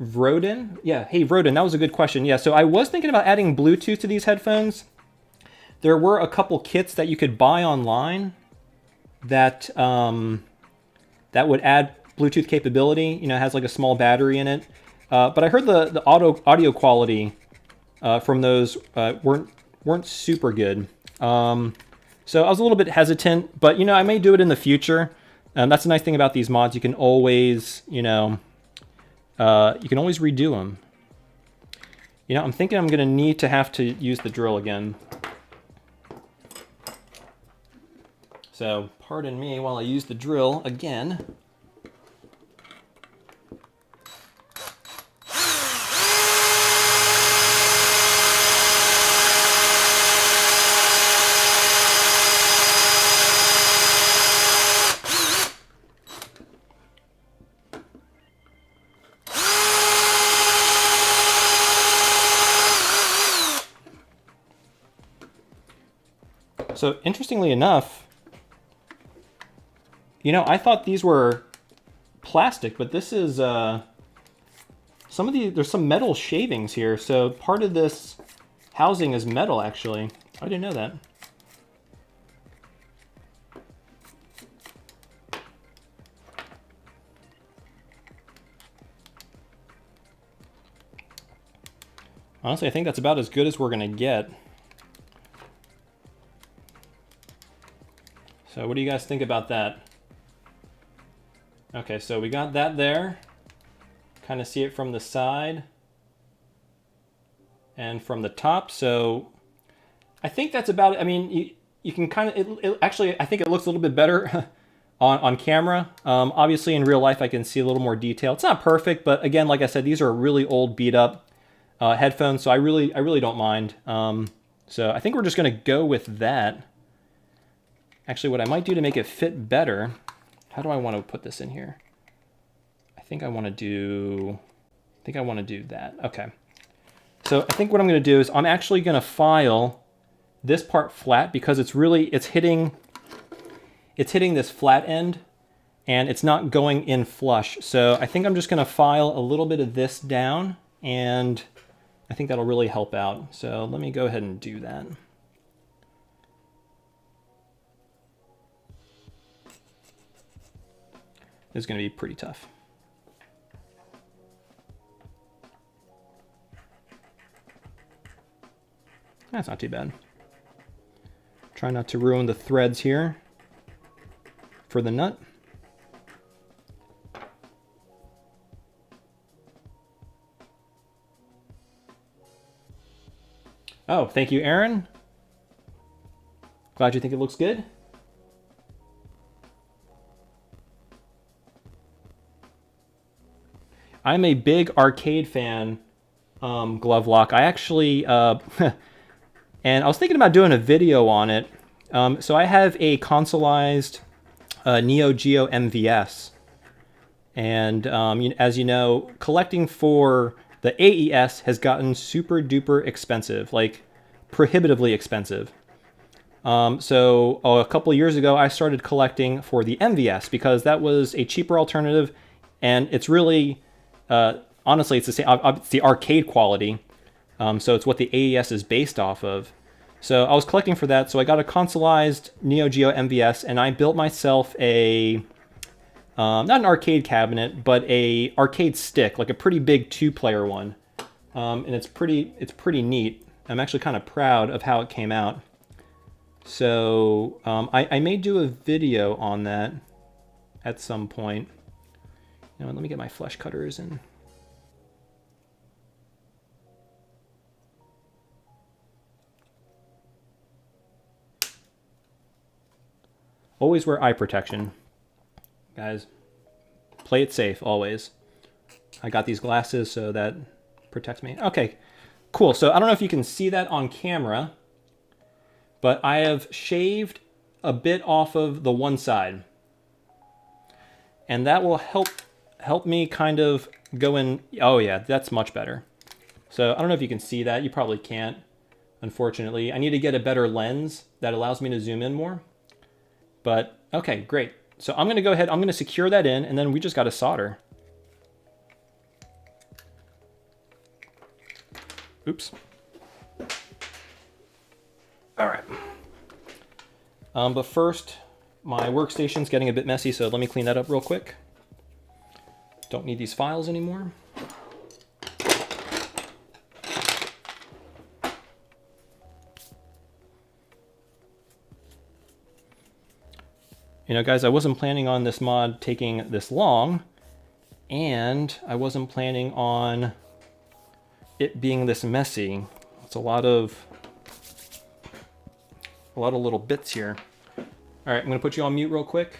Vroden? Yeah, hey Vroden, that was a good question. Yeah, so I was thinking about adding Bluetooth to these headphones. There were a couple kits that you could buy online that that would add Bluetooth capability. You know, it has like a small battery in it. But I heard the audio quality from those weren't super good. So I was a little bit hesitant, but you know, I may do it in the future. That's the nice thing about these mods. You can always, you know, you can always redo them. You know, I'm thinking I'm gonna need to have to use the drill again. So pardon me while I use the drill again. So interestingly enough, you know, I thought these were plastic, but this is there's some metal shavings here. So part of this housing is metal, actually. I didn't know that. Honestly, I think that's about as good as we're gonna get. So what do you guys think about that? Okay, so we got that there. Kind of see it from the side and from the top. So I think that's about it. I mean, you can kind of, actually, I think it looks a little bit better on camera. Obviously in real life, I can see a little more detail. It's not perfect, but again, like I said, these are really old beat up headphones. So I really don't mind. So I think we're just gonna go with that. Actually, what I might do to make it fit better, how do I want to put this in here? I think I want to do that. Okay. So I think what I'm going to do is I'm actually going to file this part flat because it's hitting this flat end and it's not going in flush. So I think I'm just going to file a little bit of this down and I think that'll really help out. So let me go ahead and do that. It's going to be pretty tough. That's not too bad. Try not to ruin the threads here for the nut. Oh, thank you, Aaron. Glad you think it looks good. I'm a big arcade fan, Glove Lock. I actually, and I was thinking about doing a video on it. So I have a consoleized Neo Geo MVS. And as you know, collecting for the AES has gotten super duper expensive, like prohibitively expensive. So a couple of years ago, I started collecting for the MVS because that was a cheaper alternative. And it's really... honestly, it's the same. It's the arcade quality, so it's what the AES is based off of. So I was collecting for that, so I got a consoleized Neo Geo MVS, and I built myself a not an arcade cabinet, but a arcade stick, like a pretty big 2-player one, and it's pretty neat. I'm actually kind of proud of how it came out. So I may do a video on that at some point. You know, let me get my flesh cutters and always wear eye protection, guys. Play it safe always. I got these glasses so that protects me. Okay, cool. So I don't know if you can see that on camera, but I have shaved a bit off of the one side, and that will help help me kind of go in. Oh yeah, that's much better. So I don't know if you can see that. You probably can't, unfortunately. I need to get a better lens that allows me to zoom in more. But okay, great. So I'm gonna go ahead, I'm gonna secure that in, and then we just gotta solder. Oops. All right. But first, my workstation's getting a bit messy, so let me clean that up real quick. Don't need these files anymore. You know, guys, I wasn't planning on this mod taking this long, and I wasn't planning on it being this messy. It's a lot of little bits here. All right, I'm gonna put you on mute real quick.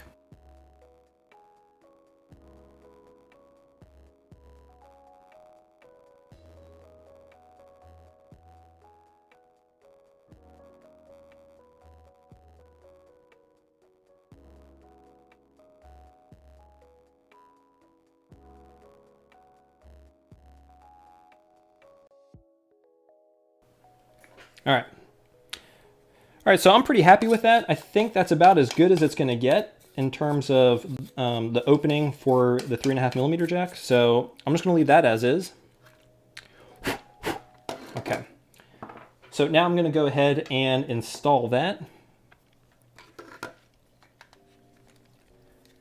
All right. All right, so I'm pretty happy with that. I think that's about as good as it's gonna get in terms of the opening for the 3.5mm jack. So I'm just gonna leave that as is. Okay. So now I'm gonna go ahead and install that.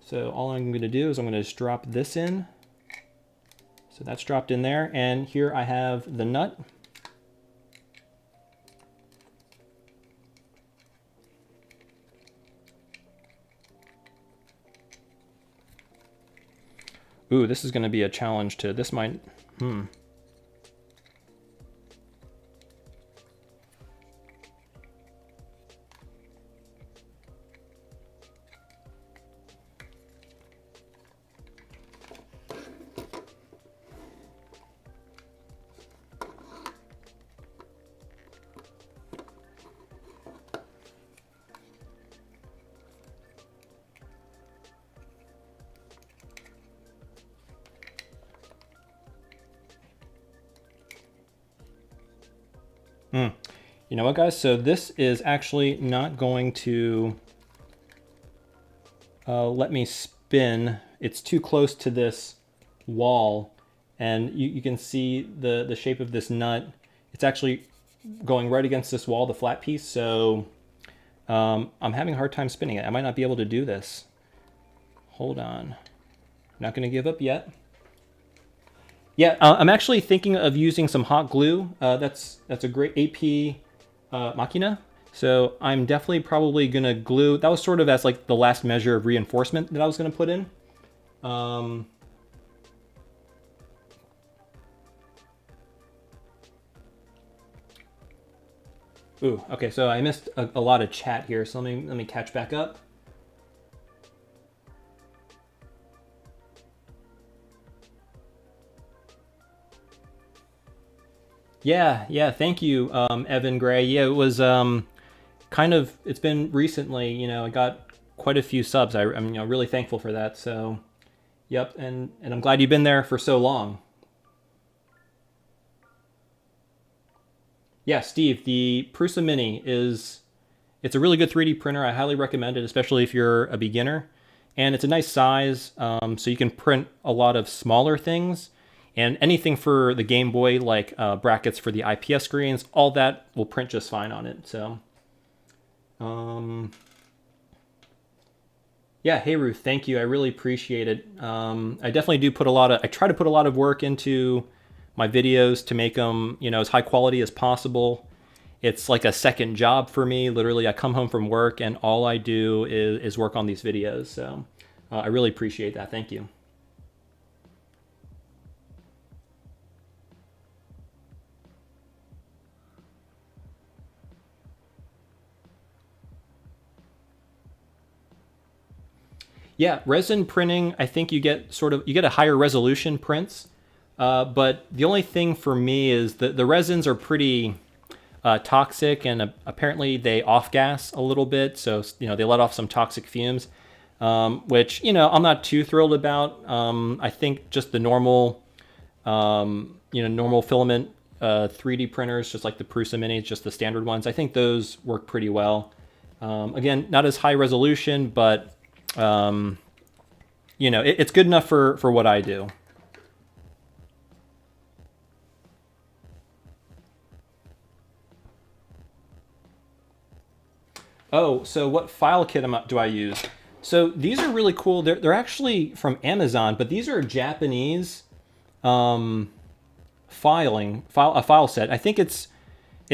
So all I'm gonna do is I'm gonna just drop this in. So that's dropped in there, and here I have the nut. Ooh, this is going to be a challenge to, this might, You know what, guys? So this is actually not going to let me spin. It's too close to this wall, and you can see the shape of this nut. It's actually going right against this wall, the flat piece. So I'm having a hard time spinning it. I might not be able to do this. Hold on. Not going to give up yet. Yeah, I'm actually thinking of using some hot glue. That's a great AP machina. So I'm definitely probably gonna glue. That was sort of as like the last measure of reinforcement that I was gonna put in. Ooh, okay, so I missed a lot of chat here, so let me catch back up. Yeah, thank you, Evan Gray. Yeah, it was kind of, it's been recently, you know, I got quite a few subs. I'm you know, really thankful for that. So, yep, and I'm glad you've been there for so long. Yeah, Steve, the Prusa Mini it's a really good 3D printer. I highly recommend it, especially if you're a beginner. And it's a nice size, so you can print a lot of smaller things. And anything for the Game Boy, like brackets for the IPS screens, all that will print just fine on it. So, yeah, hey Ruth, thank you. I really appreciate it. I definitely do put I try to put a lot of work into my videos to make them, you know, as high quality as possible. It's like a second job for me. Literally, I come home from work and all I do is work on these videos. So, I really appreciate that. Thank you. Yeah, resin printing, I think you get a higher resolution prints, but the only thing for me is that the resins are pretty toxic, and apparently they off-gas a little bit, so you know they let off some toxic fumes. which, you know, I'm not too thrilled about. I think just the normal, normal filament 3D printers, just like the Prusa Minis, just the standard ones, I think those work pretty well. Again, not as high resolution, but, it's good enough for what I do. Oh, so what file kit do I use? So these are really cool. They're actually from Amazon, but these are Japanese file set. I think it's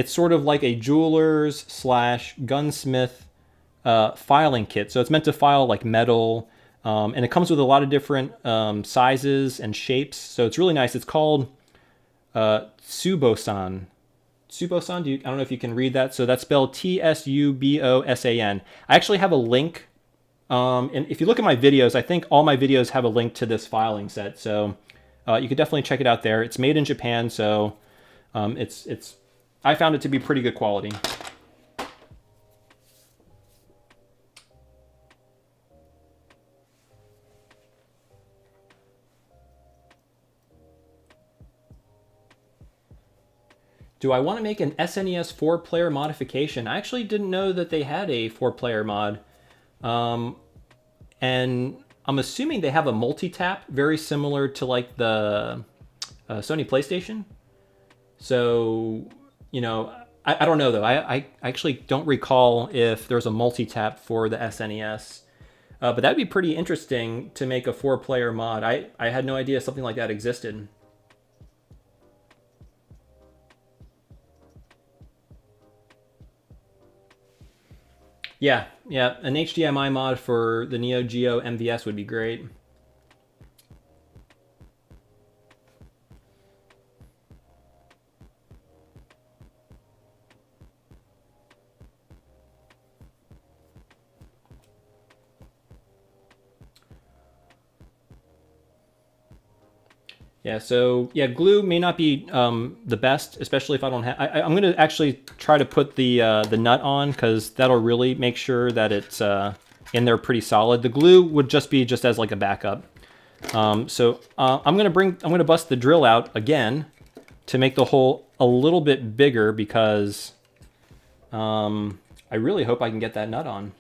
sort of like a jeweler's / gunsmith filing kit. So it's meant to file like metal, and it comes with a lot of different sizes and shapes. So it's really nice. It's called Tsubosan. Tsubosan, I don't know if you can read that. So that's spelled Tsubosan. I actually have a link. And if you look at my videos, I think all my videos have a link to this filing set. So you could definitely check it out there. It's made in Japan, so I found it to be pretty good quality. Do I want to make an SNES 4-player modification? I actually didn't know that they had a 4-player mod. And I'm assuming they have a multi-tap, very similar to like the Sony PlayStation. So, I don't know though. I actually don't recall if there's a multi-tap for the SNES. But that'd be pretty interesting to make a 4-player mod. I had no idea something like that existed. Yeah, an HDMI mod for the Neo Geo MVS would be great. Yeah, so glue may not be the best, especially if I don't have. I'm going to actually try to put the nut on, because that'll really make sure that it's in there pretty solid. The glue would just be as like a backup. So I'm going to bust the drill out again to make the hole a little bit bigger, because I really hope I can get that nut on.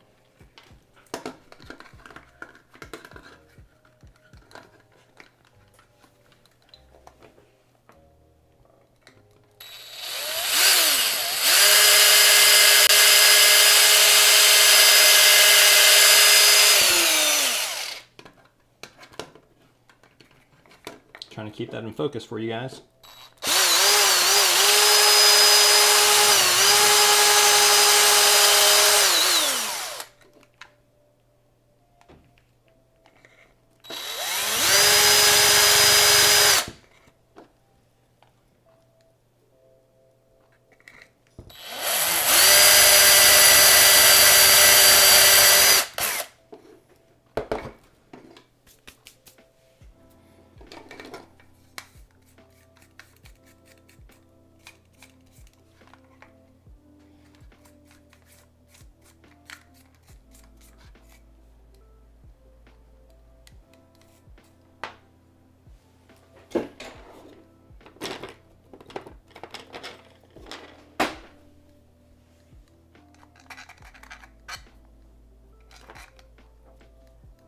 Trying to keep that in focus for you guys.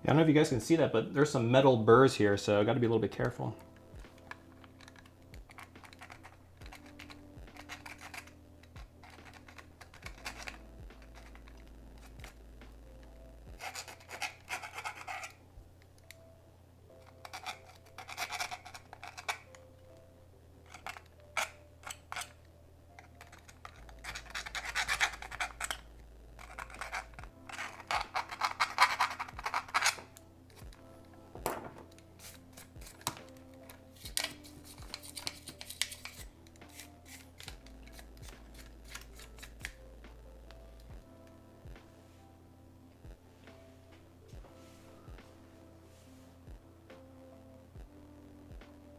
I don't know if you guys can see that, but there's some metal burrs here, so I got to be a little bit careful.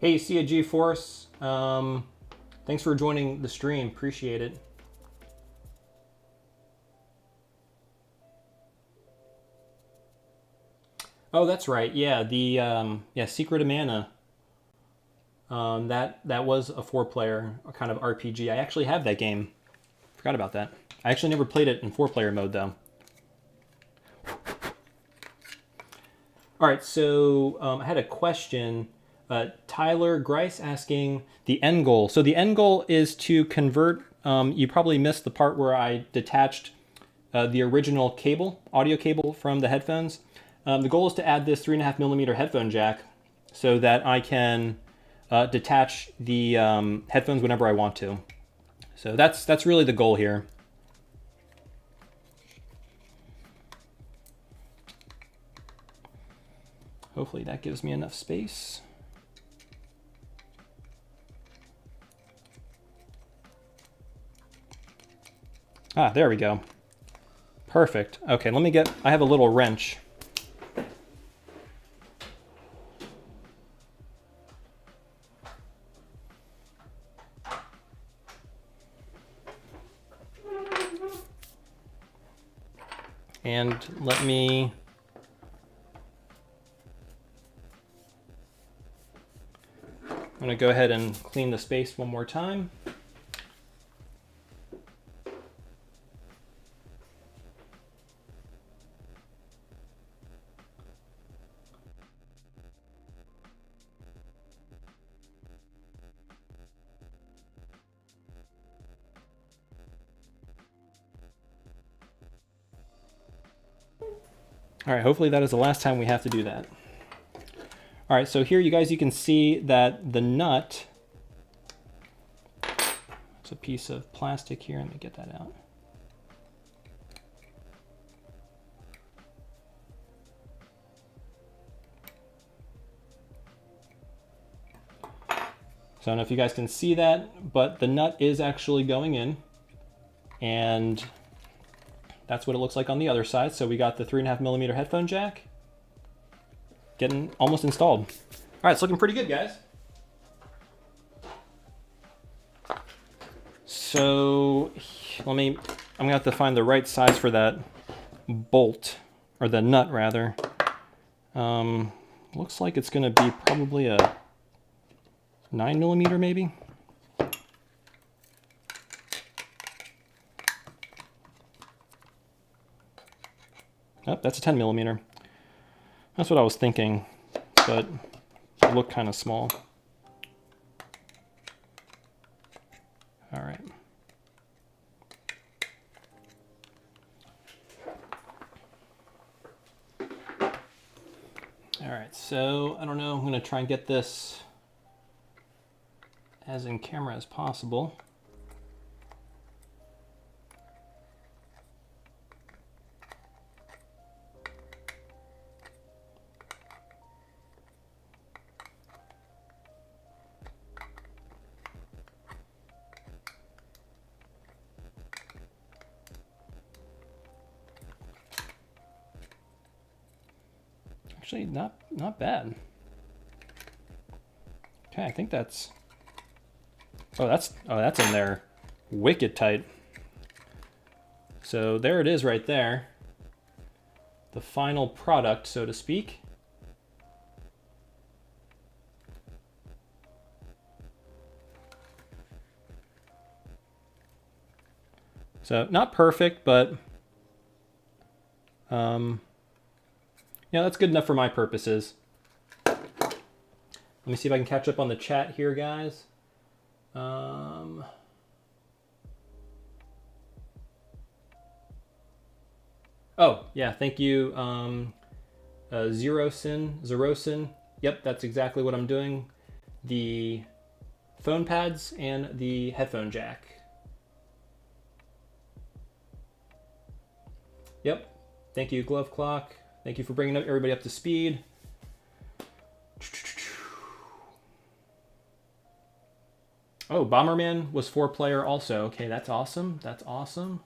Hey, Cia G-Force. Thanks for joining the stream. Appreciate it. Oh, that's right. Yeah, the yeah, Secret of Mana. That was a 4-player kind of RPG. I actually have that game. Forgot about that. I actually never played it in 4-player mode though. All right, so I had a question. Tyler Grice asking the end goal. So the end goal is to convert. You probably missed the part where I detached the original cable, audio cable from the headphones. The goal is to add this 3.5mm headphone jack so that I can detach the headphones whenever I want to. So that's really the goal here. Hopefully that gives me enough space. Ah, there we go. Perfect. Okay, let me get, I have a little wrench. And let me I'm going to go ahead and clean the space one more time. All right, hopefully that is the last time we have to do that. All right, so here you guys, you can see that the nut, it's a piece of plastic here. Let me get that out. So I don't know if you guys can see that, but the nut is actually going in, and that's what it looks like on the other side. So we got the 3.5mm headphone jack getting almost installed. All right, it's looking pretty good, guys. So I'm gonna have to find the right size for that bolt, or the nut rather. Looks like it's gonna be probably a 9mm maybe. Oh, that's a 10mm. That's what I was thinking, but it looked kind of small. All right. All right, so I don't know, I'm gonna try and get this as in camera as possible. Actually, not bad. Okay, I think that's, that's in there wicked tight. So there it is right there. The final product, so to speak. So not perfect, but yeah, that's good enough for my purposes. Let me see if I can catch up on the chat here, guys. Oh, yeah, thank you, Zerosin. Yep, that's exactly what I'm doing. The phone pads and the headphone jack. Yep, thank you, Glove Clock. Thank you for bringing everybody up to speed. Oh, Bomberman was 4-player also. Okay, that's awesome. That's awesome.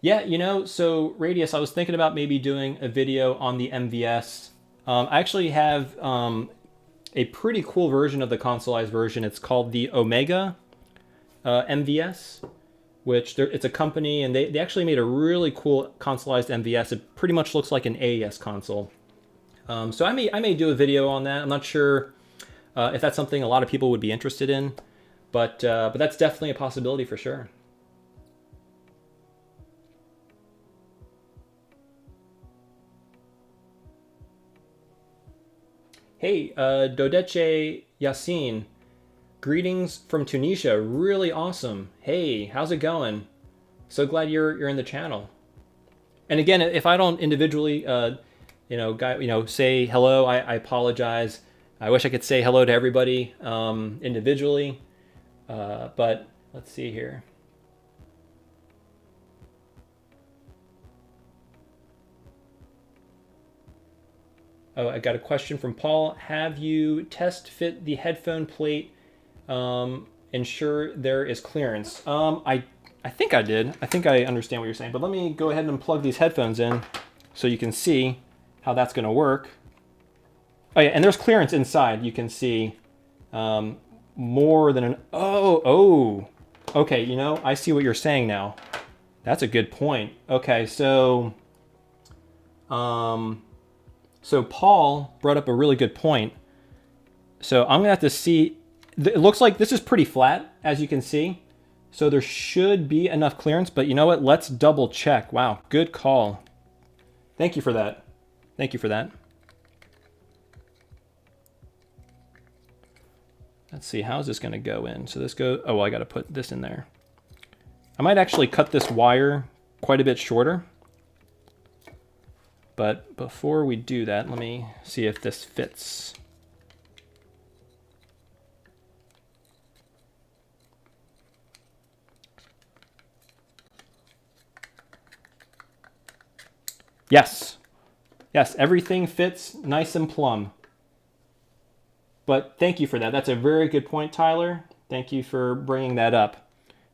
Yeah, you know, so Radius, I was thinking about maybe doing a video on the MVS. I actually have a pretty cool version of the consoleized version. It's called the Omega MVS, which it's a company, and they actually made a really cool consoleized MVS. It pretty much looks like an AES console. So I may do a video on that. I'm not sure if that's something a lot of people would be interested in, but that's definitely a possibility for sure. Hey, Dodeche Yassine, greetings from Tunisia. Really awesome. Hey, how's it going? So glad you're in the channel. And again, if I don't individually, say hello, I apologize. I wish I could say hello to everybody individually, but let's see here. Oh, I got a question from Paul. Have you test fit the headphone plate? Ensure there is clearance. I think I did. I think I understand what you're saying, but let me go ahead and plug these headphones in so you can see how that's going to work. Oh yeah, and there's clearance inside. You can see more than an, oh. Okay, you know, I see what you're saying now. That's a good point. Okay, so Paul brought up a really good point. So I'm gonna have to see, it looks like this is pretty flat, as you can see. So there should be enough clearance, but you know what? Let's double check. Wow, good call. Thank you for that. Thank you for that. Let's see, how's this gonna go in? So this goes, oh, well, I gotta put this in there. I might actually cut this wire quite a bit shorter. But before we do that, let me see if this fits. Yes, everything fits nice and plumb. But thank you for that. That's a very good point, Tyler. Thank you for bringing that up,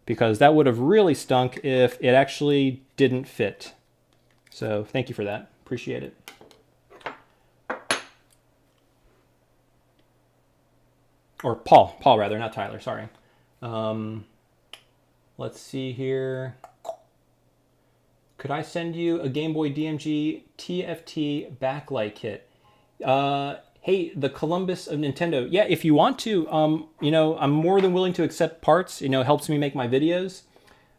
because that would have really stunk if it actually didn't fit. So thank you for that. Appreciate it. Or Paul rather, not Tyler, sorry. Let's see here. Could I send you a Game Boy DMG TFT backlight kit? Hey, the Columbus of Nintendo. Yeah, if you want to, you know, I'm more than willing to accept parts. You know, it helps me make my videos.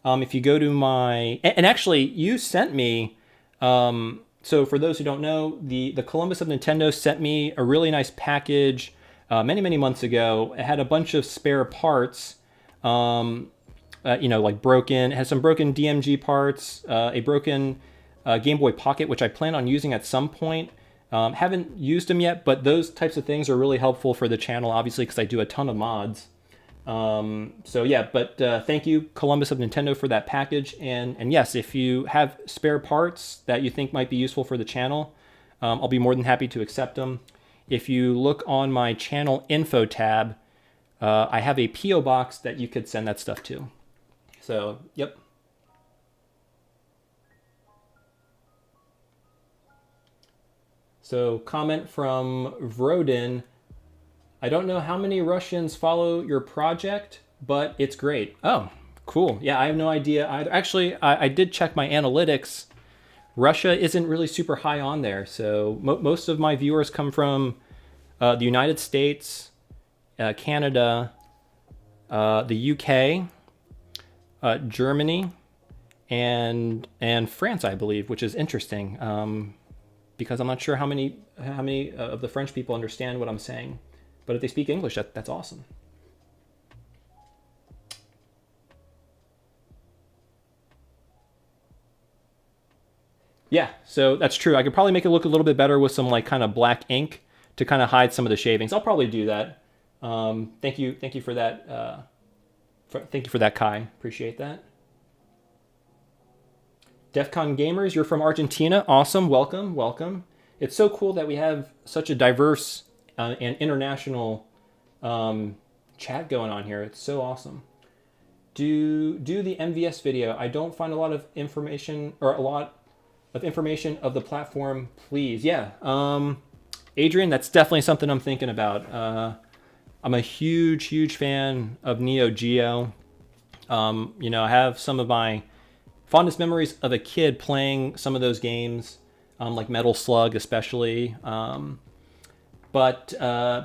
If you go to my, and actually you sent me, so for those who don't know, the Columbus of Nintendo sent me a really nice package many months ago. It had a bunch of spare parts, you know, like broken, it has some broken DMG parts, a broken Game Boy Pocket, which I plan on using at some point. Haven't used them yet, but those types of things are really helpful for the channel, obviously, because I do a ton of mods. So yeah, but thank you, Columbus of Nintendo, for that package. And yes, if you have spare parts that you think might be useful for the channel, I'll be more than happy to accept them. If you look on my channel info tab, I have a PO box that you could send that stuff to. So, yep. So, comment from Vrodin. I don't know how many Russians follow your project, but it's great. Oh, cool. Yeah, I have no idea either. Actually, I did check my analytics. Russia isn't really super high on there. So most of my viewers come from the United States, Canada, the UK, Germany, and France, I believe, which is interesting, because I'm not sure how many of the French people understand what I'm saying. But if they speak English, that's awesome. Yeah, so that's true. I could probably make it look a little bit better with some like kind of black ink to kind of hide some of the shavings. I'll probably do that. Thank you for that. Thank you for that, Kai. Appreciate that. DEFCON Gamers, you're from Argentina. Awesome. Welcome. It's so cool that we have such a diverse and international chat going on here. It's so awesome. Do the MVS video. I don't find a lot of information of the platform, please. Yeah. Adrian, that's definitely something I'm thinking about. I'm a huge fan of Neo Geo. You know, I have some of my fondest memories of a kid playing some of those games. like Metal Slug especially. But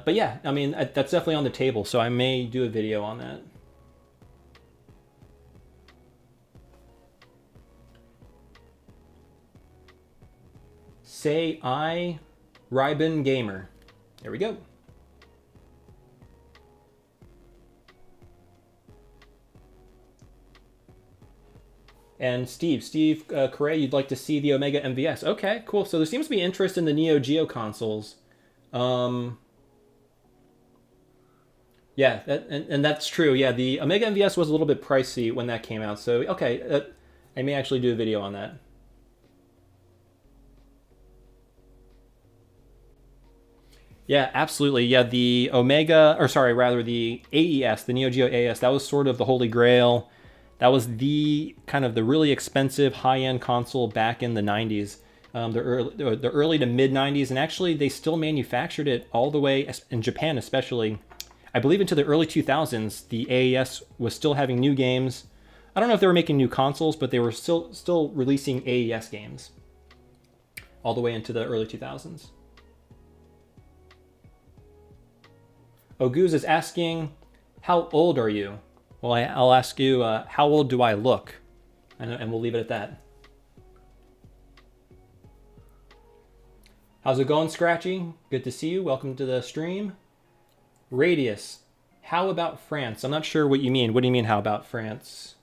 yeah, I mean, that's definitely on the table, so I may do a video on that. Say I, Rybin Gamer. There we go. And Steve Correa, you'd like to see the Omega MVS. Okay, cool. So there seems to be interest in the Neo Geo consoles. Yeah, and that's true. Yeah, the Omega MVS was a little bit pricey when that came out. So, okay, I may actually do a video on that. Yeah, absolutely. Yeah, the Omega, or sorry, rather the AES, the Neo Geo AES, that was sort of the holy grail. That was the kind of the really expensive high-end console back in the 90s, the early to mid 90s, and actually they still manufactured it all the way in Japan, especially. I believe into the early 2000s, the AES was still having new games. I don't know if they were making new consoles, but they were still releasing AES games all the way into the early 2000s. Oguz is asking, how old are you? Well, I'll ask you, how old do I look? And we'll leave it at that. How's it going, Scratchy? Good to see you. Welcome to the stream. Radius, how about France? I'm not sure what you mean. What do you mean, how about France?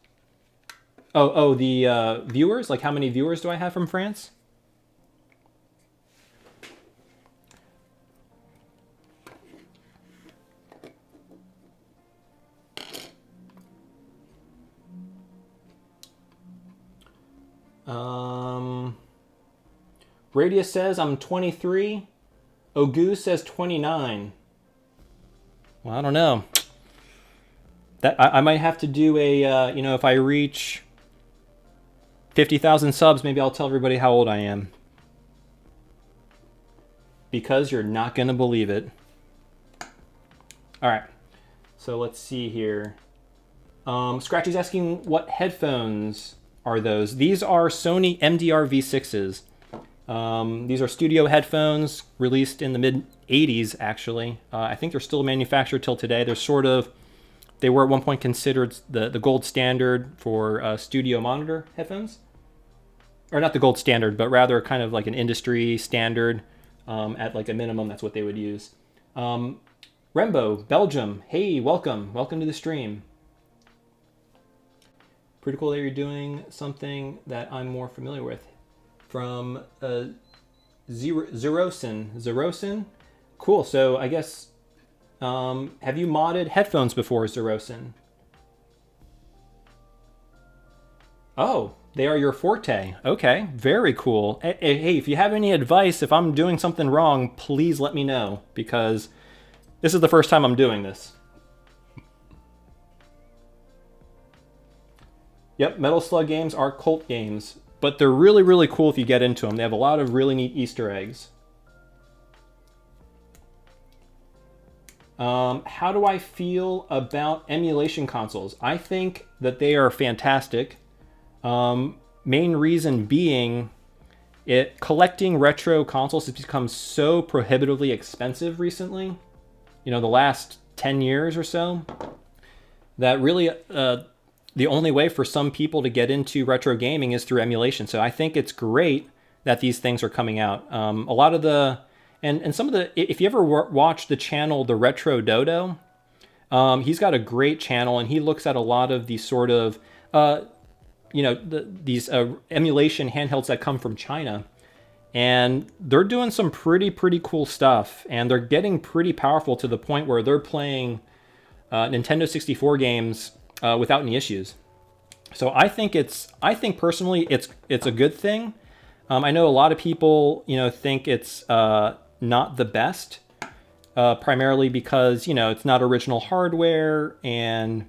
Oh, the viewers? Like, how many viewers do I have from France? Radius says I'm 23. Ogu says 29. Well, I don't know. That I might have to do a, you know, if I reach 50,000 subs, maybe I'll tell everybody how old I am. Because you're not going to believe it. All right. So let's see here. Scratchy's asking, what headphones are those? These are Sony MDR-V6s. These are studio headphones released in the mid-'80s, actually. I think they're still manufactured till today. They were at one point considered the gold standard for studio monitor headphones. Or not the gold standard, but rather kind of like an industry standard. At like a minimum, that's what they would use. Rembo, Belgium, hey, welcome to the stream. Pretty cool that you're doing something that I'm more familiar with. From Zerosin. Cool, so I guess, have you modded headphones before, Zerosin? Oh, they are your forte. Okay, very cool. Hey, if you have any advice, if I'm doing something wrong, please let me know, because this is the first time I'm doing this. Yep, Metal Slug games are cult games, but they're really, really cool if you get into them. They have a lot of really neat Easter eggs. How do I feel about emulation consoles? I think that they are fantastic. Main reason being, collecting retro consoles has become so prohibitively expensive recently. You know, the last 10 years or so, that really the only way for some people to get into retro gaming is through emulation. So I think it's great that these things are coming out. A lot of the, and some of the, if you ever watch the channel, The Retro Dodo, he's got a great channel, and he looks at a lot of these sort of, you know, these emulation handhelds that come from China. And they're doing some pretty cool stuff, and they're getting pretty powerful to the point where they're playing Nintendo 64 games without any issues. So I think personally it's a good thing. I know a lot of people, you know, think it's not the best, primarily because, you know, it's not original hardware, and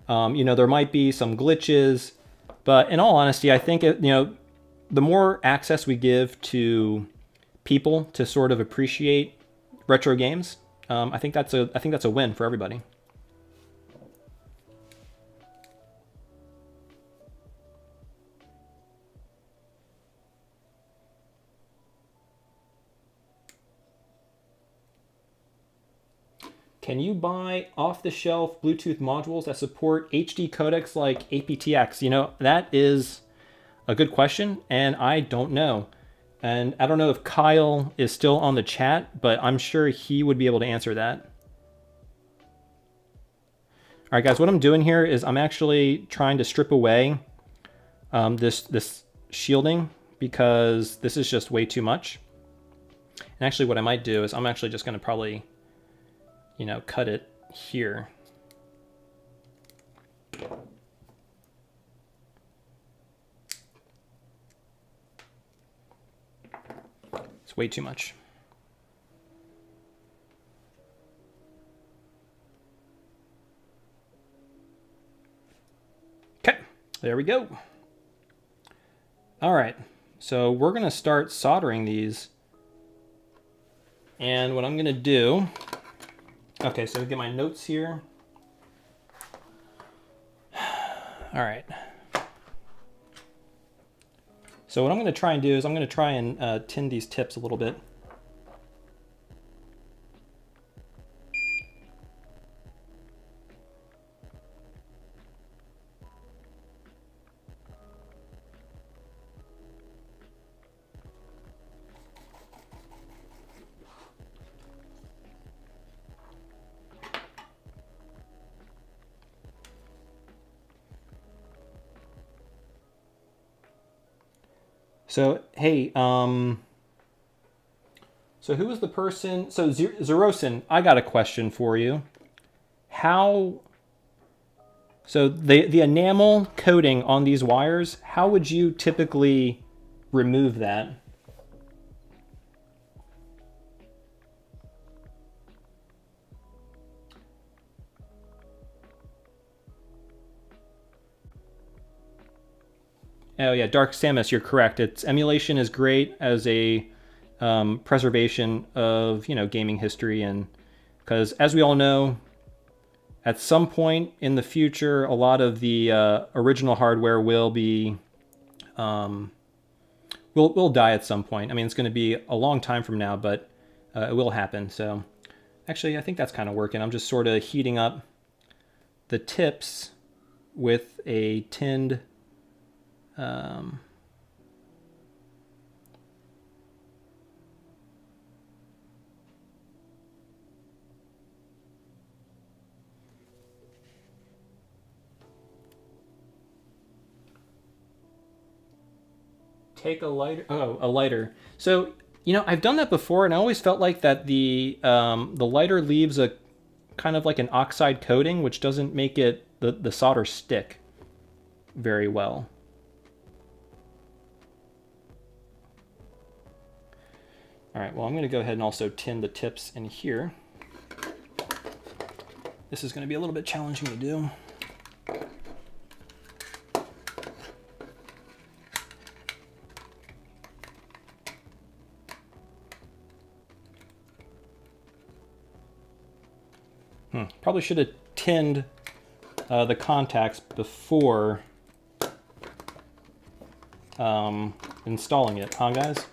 you know, there might be some glitches. But in all honesty, I think you know, the more access we give to people to sort of appreciate retro games, I think that's a win for everybody. Can you buy off-the-shelf Bluetooth modules that support HD codecs like aptX? You know, that is a good question, and I don't know. And I don't know if Kyle is still on the chat, but I'm sure he would be able to answer that. All right, guys, what I'm doing here is I'm actually trying to strip away this shielding because this is just way too much. And actually what I might do is I'm actually just going to probably, you know, cut it here. It's way too much. Okay, there we go. All right, so we're going to start soldering these. And what I'm going to do, okay, so get my notes here. All right. So what I'm going to try and do is I'm going to try and tin these tips a little bit. So, hey, so who was the person? So, Zerosin, I got a question for you. So the enamel coating on these wires, how would you typically remove that? Oh yeah, Dark Samus, you're correct. Emulation is great as a preservation of, you know, gaming history, and because as we all know, at some point in the future, a lot of the original hardware will be will die at some point. I mean, it's going to be a long time from now, but it will happen. So actually, I think that's kind of working. I'm just sort of heating up the tips with a tinned take a lighter. Oh, a lighter. So, you know, I've done that before, and I always felt like that the lighter leaves a kind of like an oxide coating, which doesn't make it the solder stick very well. All right, well, I'm going to go ahead and also tin the tips in here. This is going to be a little bit challenging to do. Probably should have tinned the contacts before installing it, huh, guys?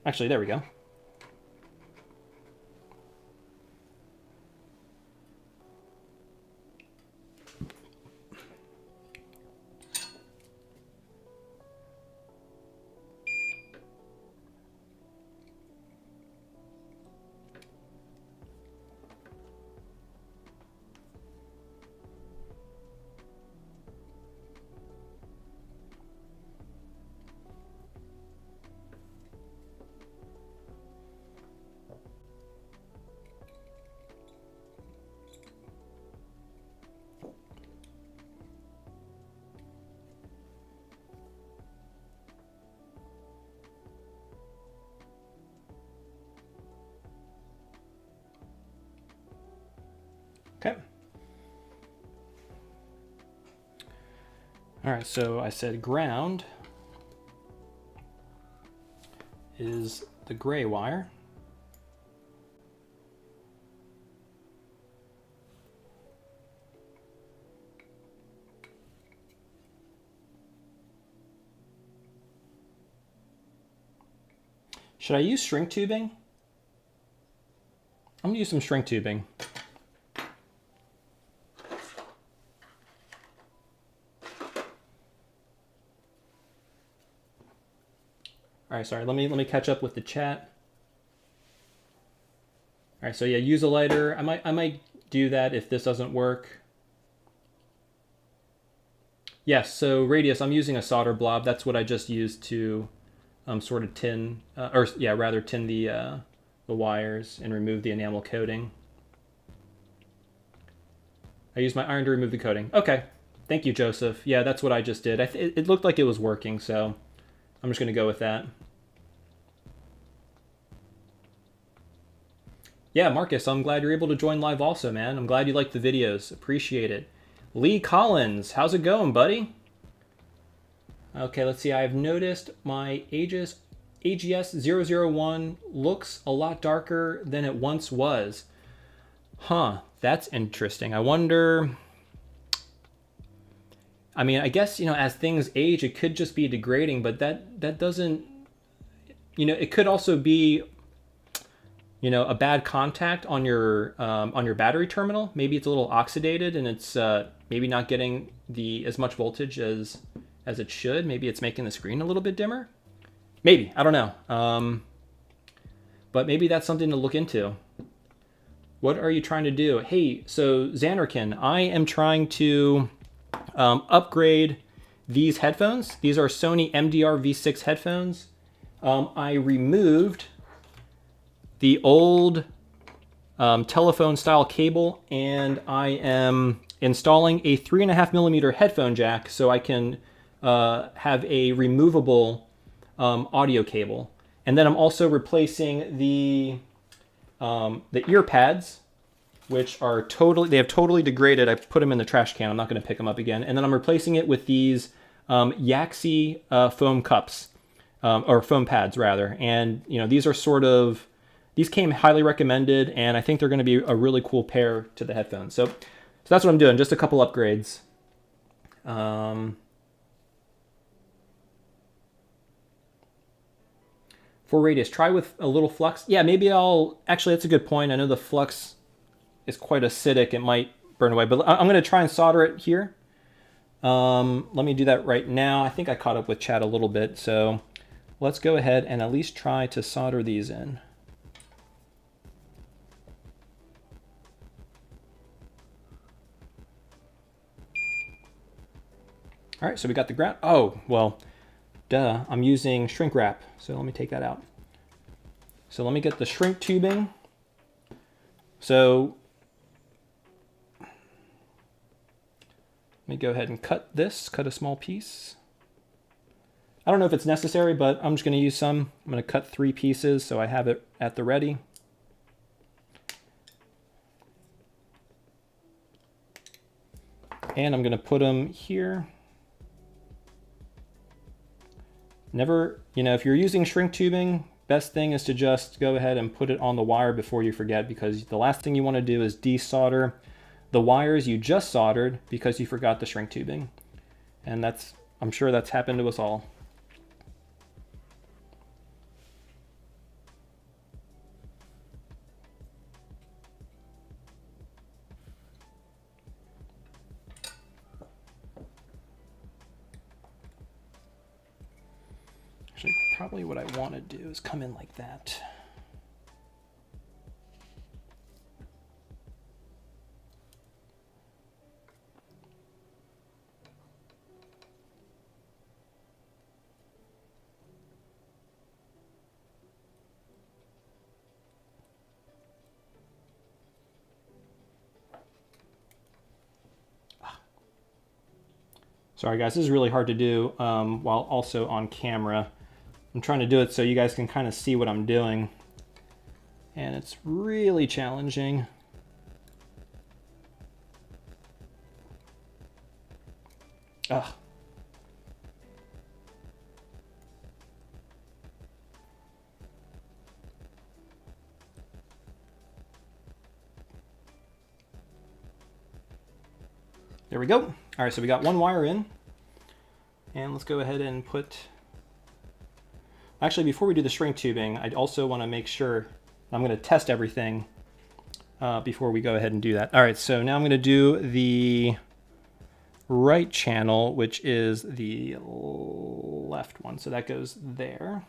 Actually, there we go. Okay. All right, so I said ground is the gray wire. Should I use shrink tubing? I'm gonna use some shrink tubing. All right, sorry, let me catch up with the chat. All right, so yeah, use a lighter. I might do that if this doesn't work. Yes, so Radius, I'm using a solder blob. That's what I just used to sort of tin, tin the wires and remove the enamel coating. I used my iron to remove the coating. Okay, thank you, Joseph. Yeah, that's what I just did. It looked like it was working, so I'm just gonna go with that. Yeah, Marcus, I'm glad you're able to join live also, man. I'm glad you like the videos. Appreciate it. Lee Collins, how's it going, buddy? Okay, let's see. I've noticed my AGS001 looks a lot darker than it once was. Huh, that's interesting. I wonder... I mean, I guess, as things age, it could just be degrading, but that doesn't... it could also be... a bad contact on your battery terminal. Maybe it's a little oxidated and it's maybe not getting as much voltage as it should. Maybe it's making the screen a little bit dimmer. Maybe, I don't know. But maybe that's something to look into. What are you trying to do? Hey, so Xanarkin, I am trying to upgrade these headphones. These are Sony MDR-V6 headphones. I removed the old telephone style cable, and I am installing a 3.5mm headphone jack so I can have a removable audio cable. And then I'm also replacing the ear pads, which are they have totally degraded. I put them in the trash can. I'm not going to pick them up again. And then I'm replacing it with these Yaxi foam cups, or foam pads rather. And these are these came highly recommended, and I think they're going to be a really cool pair to the headphones. So that's what I'm doing, just a couple upgrades. For Radius, try with a little flux. Yeah, maybe actually, that's a good point. I know the flux is quite acidic. It might burn away, but I'm going to try and solder it here. Let me do that right now. I think I caught up with chat a little bit, so let's go ahead and at least try to solder these in. All right, so we got the ground. Oh, well, duh, I'm using shrink wrap, so let me take that out. So let me get the shrink tubing. So let me go ahead and cut a small piece. I don't know if it's necessary, but I'm just going to use some. I'm going to cut 3 pieces so I have it at the ready. And I'm going to put them here. Never, if you're using shrink tubing, best thing is to just go ahead and put it on the wire before you forget, because the last thing you want to do is desolder the wires you just soldered because you forgot the shrink tubing. And I'm sure that's happened to us all. Probably what I want to do is come in like that. Sorry guys, this is really hard to do while also on camera. I'm trying to do it so you guys can kind of see what I'm doing, and it's really challenging. Ugh. There we go. All right, so we got one wire in, and let's go ahead and put... Actually, before we do the shrink tubing, I'd also want to make sure I'm going to test everything before we go ahead and do that. All right, so now I'm going to do the right channel, which is the left one. So that goes there.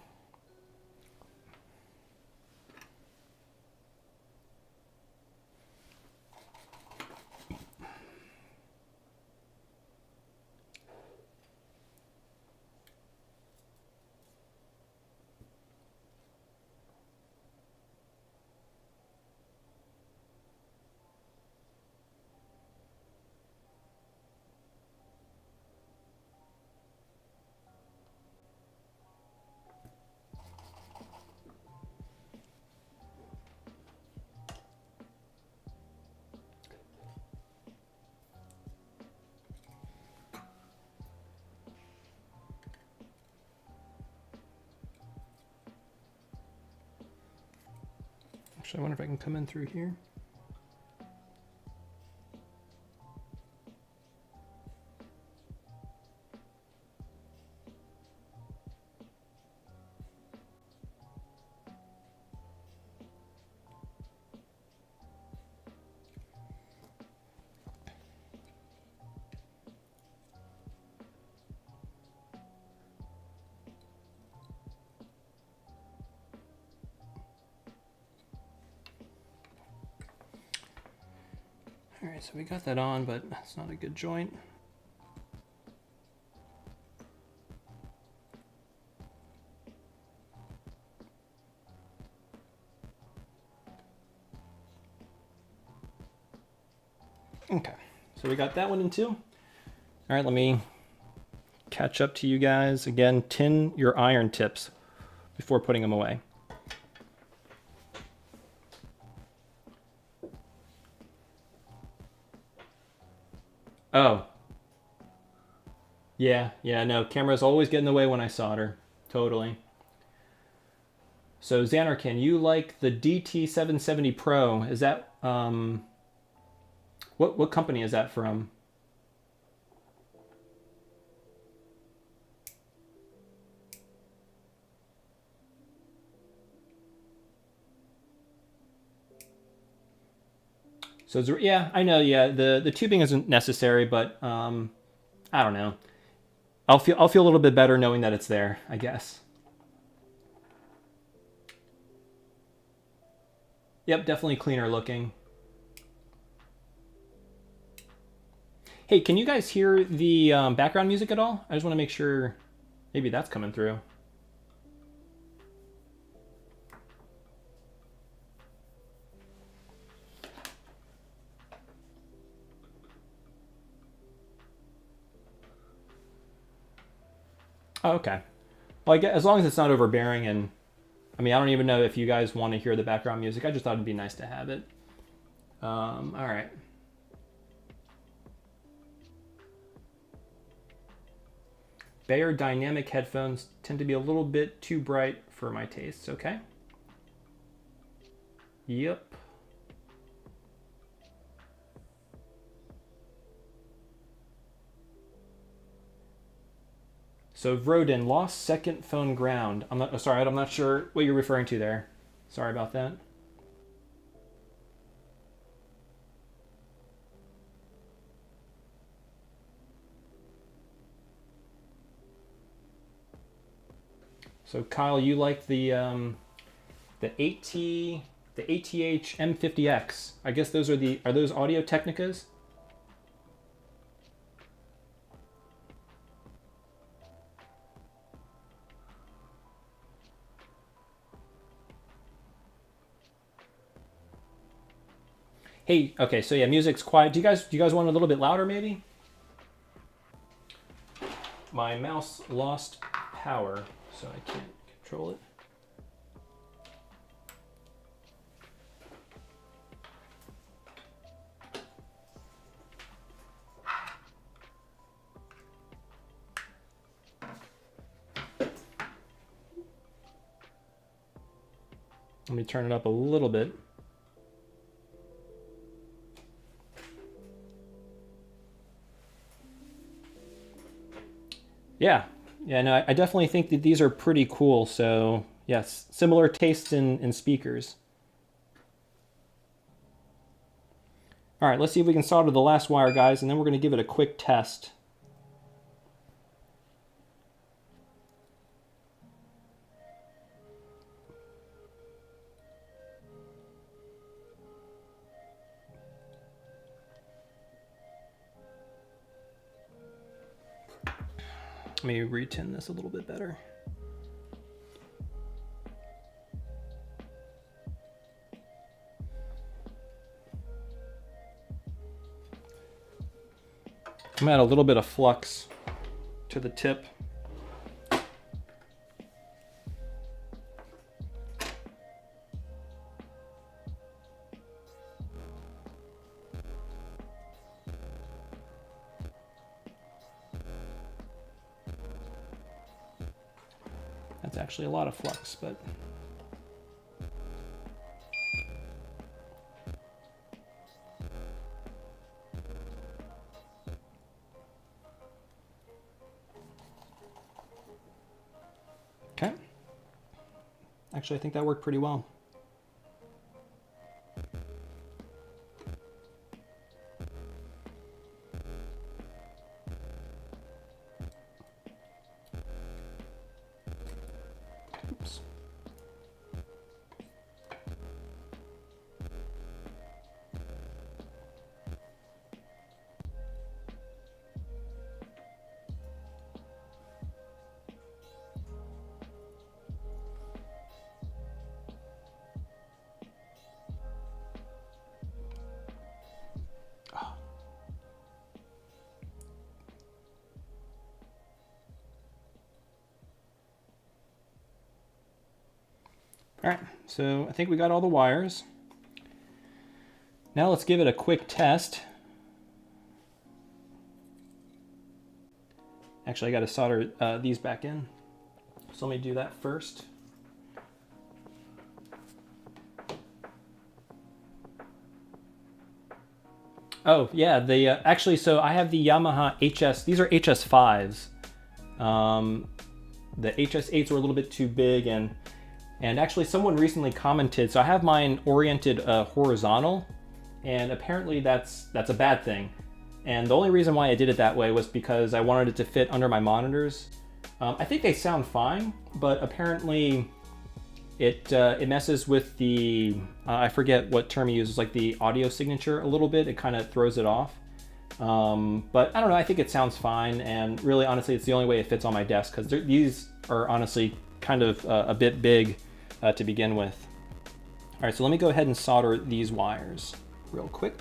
Actually, I wonder if I can come in through here. All right, so we got that on, but it's not a good joint. Okay, so we got that one in too. All right, let me catch up to you guys. Again, tin your iron tips before putting them away. Oh. Yeah, no, cameras always get in the way when I solder. Totally. So Xanarkin, you like the DT770 Pro. Is that, what company is that from? So yeah, I know. Yeah, the tubing isn't necessary, but I don't know. I'll feel a little bit better knowing that it's there, I guess. Yep, definitely cleaner looking. Hey, can you guys hear the background music at all? I just want to make sure maybe that's coming through. Oh, okay. Well, I guess as long as it's not overbearing, and I mean, I don't even know if you guys want to hear the background music. I just thought it'd be nice to have it. All right. Bayer dynamic headphones tend to be a little bit too bright for my tastes, okay? Yep. So Vroden, lost second phone ground. I'm not sure what you're referring to there. Sorry about that. So Kyle, you like the ATH M50X. I guess those are those Audio Technicas? Hey, okay, so yeah, music's quiet. Do you guys want a little bit louder maybe? My mouse lost power, so I can't control it. Let me turn it up a little bit. Yeah, no, I definitely think that these are pretty cool. So yes, similar tastes in speakers. All right, let's see if we can solder the last wire, guys, and then we're going to give it a quick test. Let me retin this a little bit better. I'm gonna add a little bit of flux to the tip. That's actually a lot of flux, but okay. Actually, I think that worked pretty well. Oops. All right, so I think we got all the wires. Now let's give it a quick test. Actually, I got to solder these back in. So let me do that first. Oh yeah, the actually, so I have the Yamaha HS. These are HS5s. The HS8s were a little bit too big, and actually someone recently commented. So I have mine oriented horizontal, and apparently that's a bad thing. And the only reason why I did it that way was because I wanted it to fit under my monitors. I think they sound fine, but apparently it messes with the, I forget what term he uses, like the audio signature a little bit. It kind of throws it off. But I don't know, I think it sounds fine, and really honestly it's the only way it fits on my desk, because these are honestly kind of a bit big to begin with. All right, so let me go ahead and solder these wires real quick.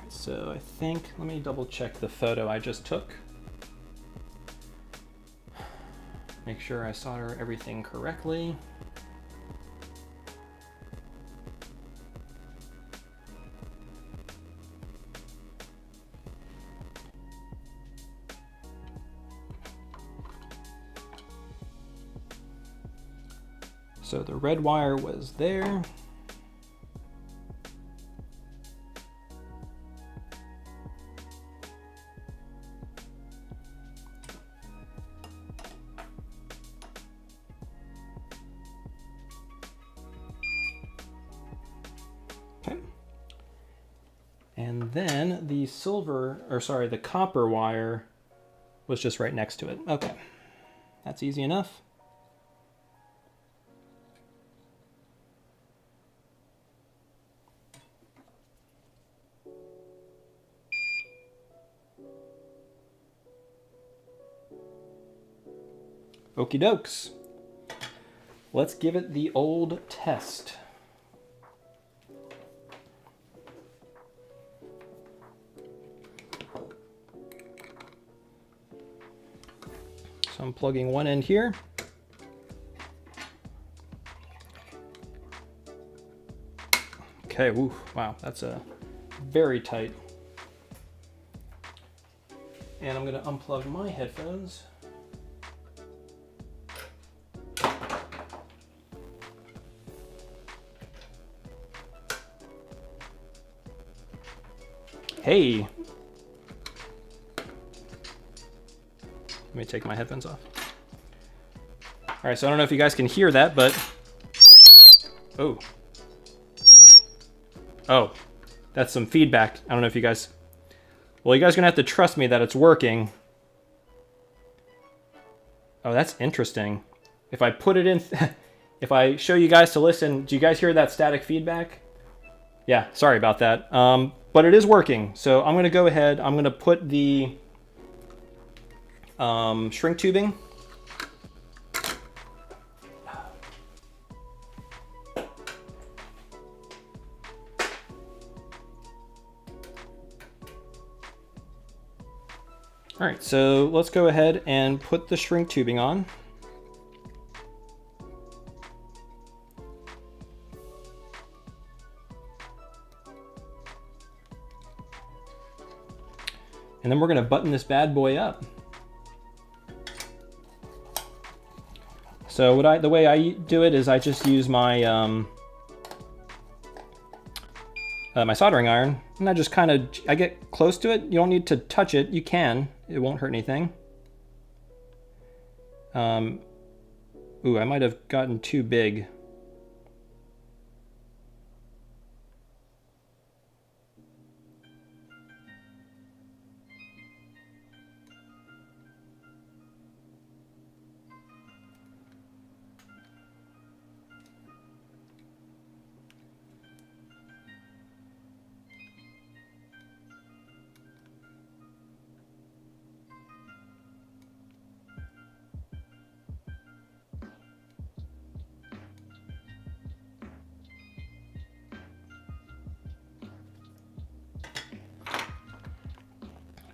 So I think, let me double check the photo I just took. Make sure I solder everything correctly. So the red wire was there. And then the the copper wire was just right next to it. Okay, that's easy enough. Okie dokes. Let's give it the old test. So I'm plugging one end here. Okay, woo, wow, that's very tight. And I'm gonna unplug my headphones. Hey. Let me take my headphones off. All right, so I don't know if you guys can hear that, but... Oh. Oh, that's some feedback. I don't know if you guys... Well, you guys are gonna have to trust me that it's working. Oh, that's interesting. If I put it in... If I show you guys to listen, do you guys hear that static feedback? Yeah, sorry about that. But it is working. So I'm gonna go ahead, I'm gonna put the shrink tubing. All right, so let's go ahead and put the shrink tubing on. And then we're gonna button this bad boy up. So the way I do it is I just use my my soldering iron, and I just I get close to it. You don't need to touch it. You can. It won't hurt anything. Ooh, I might have gotten too big.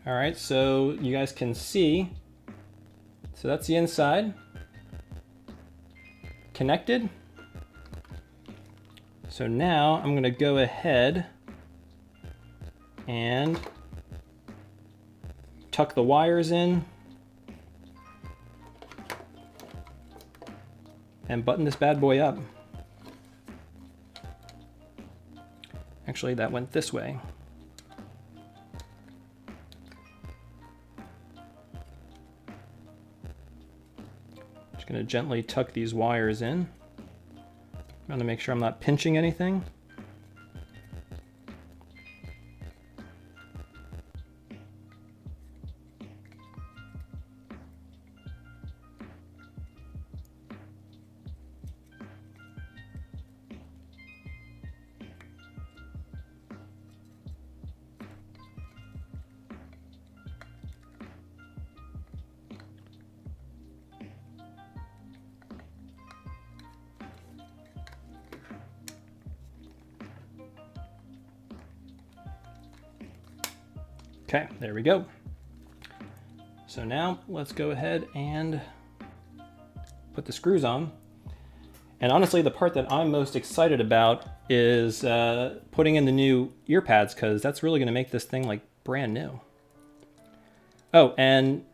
All right, so you guys can see, so that's the inside, connected. So now I'm gonna go ahead and tuck the wires in and button this bad boy up. Actually, that went this way. Just gonna gently tuck these wires in. I'm gonna make sure I'm not pinching anything. Okay, there we go. So now let's go ahead and put the screws on. And honestly, the part that I'm most excited about is putting in the new ear pads, because that's really gonna make this thing like brand new. Oh, and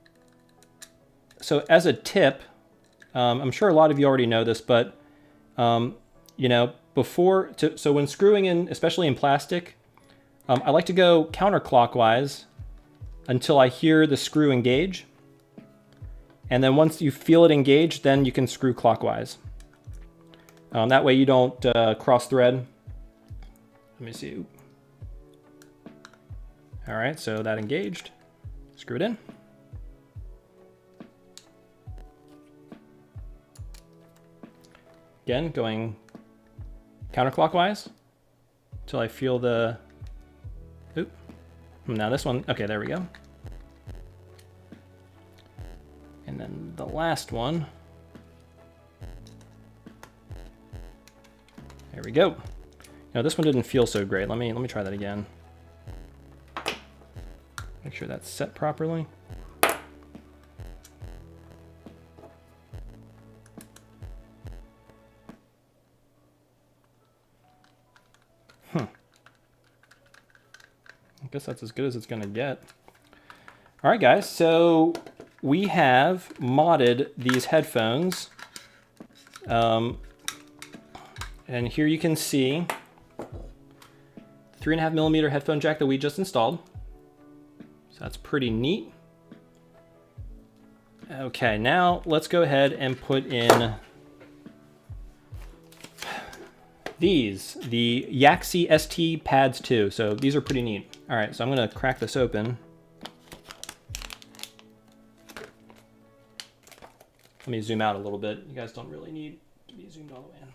so as a tip, I'm sure a lot of you already know this, but you know, so when screwing in, especially in plastic, I like to go counterclockwise until I hear the screw engage. And then once you feel it engage, then you can screw clockwise. That way you don't cross thread. Let me see. All right, so that engaged. Screw it in. Again, going counterclockwise until I feel the... Oop. Now this one, okay, there we go. And then the last one. There we go. Now this one didn't feel so great. Let me try that again. Make sure that's set properly. I guess that's as good as it's gonna get. All right, guys, so we have modded these headphones. And here you can see 3.5mm headphone jack that we just installed. So that's pretty neat. Okay, now let's go ahead and put in these, the Yaxi ST pads 2. So these are pretty neat. All right, so I'm gonna crack this open. Let me zoom out a little bit. You guys don't really need to be zoomed all the way in.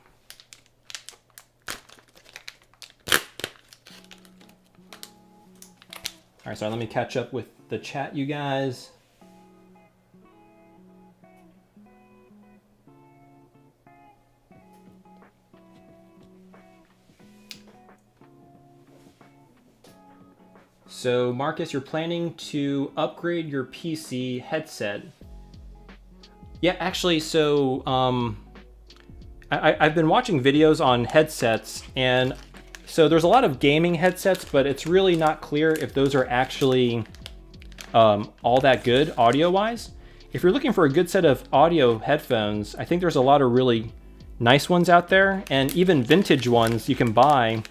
All right, so let me catch up with the chat, you guys. So Marcus, you're planning to upgrade your PC headset. Yeah, actually, so I've been watching videos on headsets, and so there's a lot of gaming headsets, but it's really not clear if those are actually all that good audio-wise. If you're looking for a good set of audio headphones, I think there's a lot of really nice ones out there, and even vintage ones you can buy.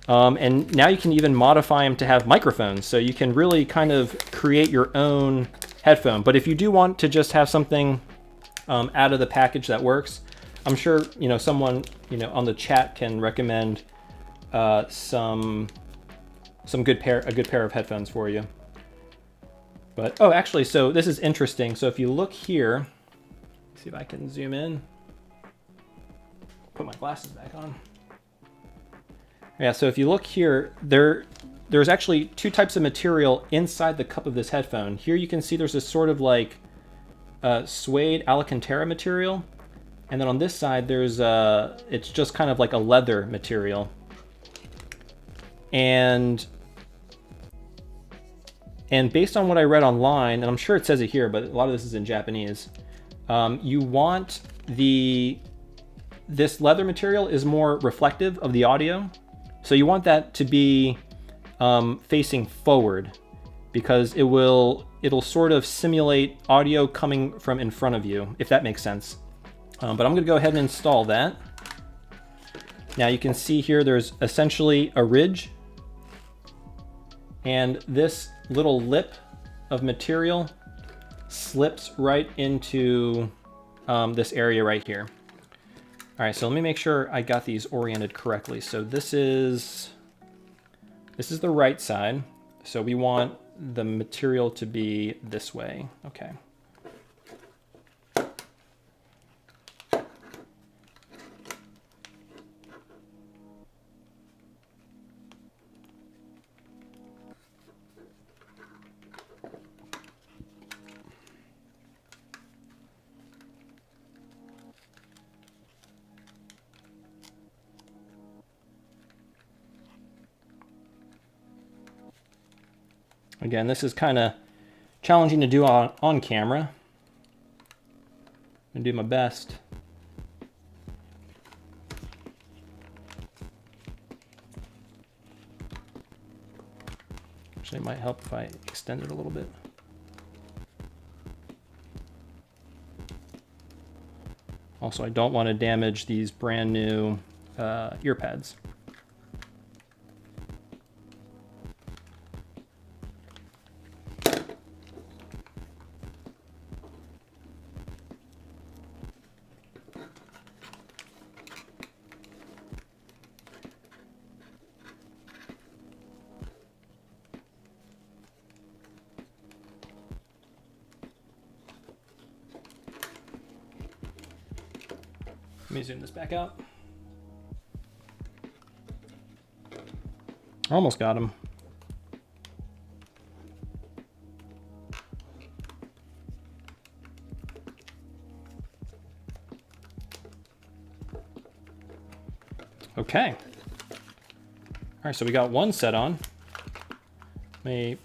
And now you can even modify them to have microphones, so you can really kind of create your own headphone. But if you do want to just have something out of the package that works, I'm sure someone on the chat can recommend a good pair of headphones for you. But oh, actually, so this is interesting. So if you look here, see if I can zoom in. Put my glasses back on. Yeah, so if you look here, there's actually two types of material inside the cup of this headphone. Here you can see there's this sort of like suede Alcantara material, and then on this side there's it's just kind of like a leather material. And based on what I read online, and I'm sure it says it here, but a lot of this is in Japanese, you want this leather material is more reflective of the audio. So you want that to be facing forward, because it'll sort of simulate audio coming from in front of you, if that makes sense. But I'm gonna go ahead and install that. Now you can see here there's essentially a ridge, and this little lip of material slips right into this area right here. All right, so let me make sure I got these oriented correctly. So this is the right side. So we want the material to be this way. Okay. Again, this is kind of challenging to do on camera. I'm gonna do my best. Actually, it might help if I extend it a little bit. Also, I don't want to damage these brand new ear pads. Let me zoom this back out. Almost got him. Okay. All right, so we got one set on. And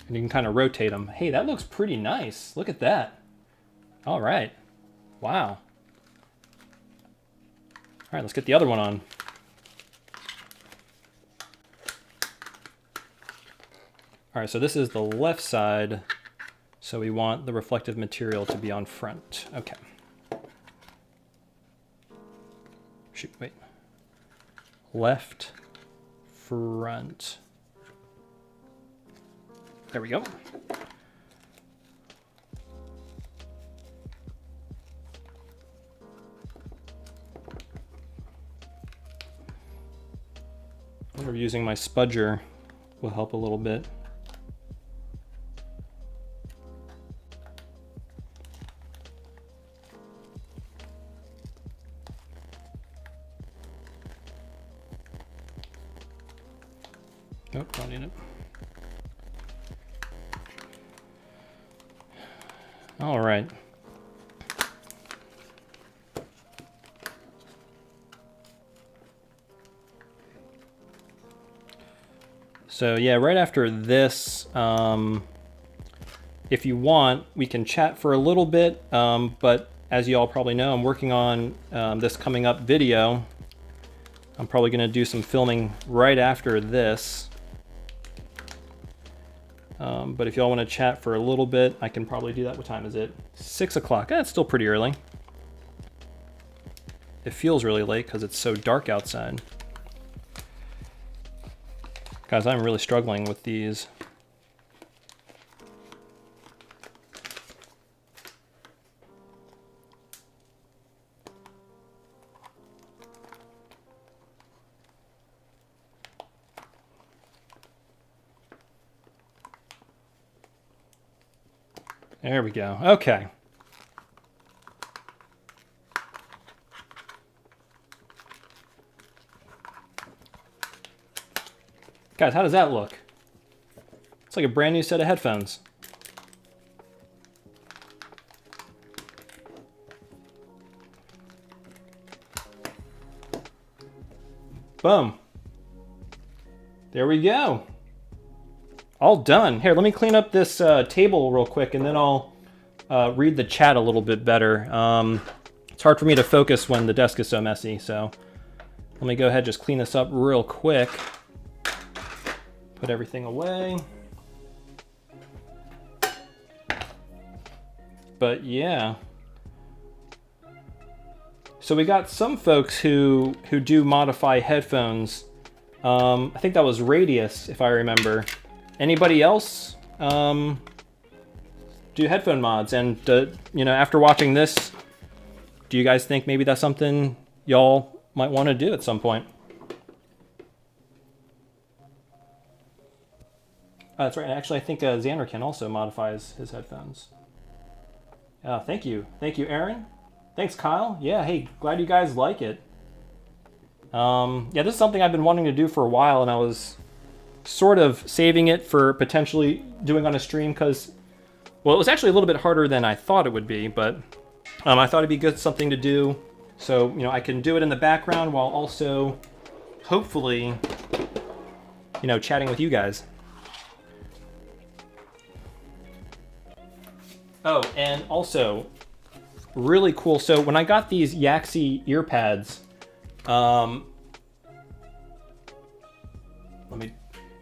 you can kind of rotate them. Hey, that looks pretty nice. Look at that. All right. Wow. All right, let's get the other one on. All right, so this is the left side. So we want the reflective material to be on front. Okay. Shoot, wait. left front. There we go. I wonder if using my spudger will help a little bit. Nope, don't need it. All right. So yeah, right after this, if you want, we can chat for a little bit, but as you all probably know, I'm working on this coming up video. I'm probably gonna do some filming right after this. But if y'all want to chat for a little bit, I can probably do that. What time is it? 6 o'clock. It's still pretty early. It feels really late because it's so dark outside. Guys, I'm really struggling with these. There we go. Okay. Guys, how does that look? It's like a brand new set of headphones. Boom. There we go. All done. Here, let me clean up this table real quick, and then I'll read the chat a little bit better. It's hard for me to focus when the desk is so messy, so let me go ahead and just clean this up real quick. Put everything away. But yeah. So we got some folks who do modify headphones. I think that was Radius, if I remember. Anybody else do headphone mods? And you know, after watching this, do you guys think maybe that's something y'all might want to do at some point? That's right. Actually, I think Xanderkin also modifies his headphones. Thank you, Aaron. Thanks, Kyle. Yeah, hey, glad you guys like it. Yeah, this is something I've been wanting to do for a while, and I was sort of saving it for potentially doing on a stream because, well, it was actually a little bit harder than I thought it would be, but I thought it'd be good something to do, so you know I can do it in the background while also hopefully, you know, chatting with you guys. Oh, and also really cool. So when I got these Yaxi ear pads,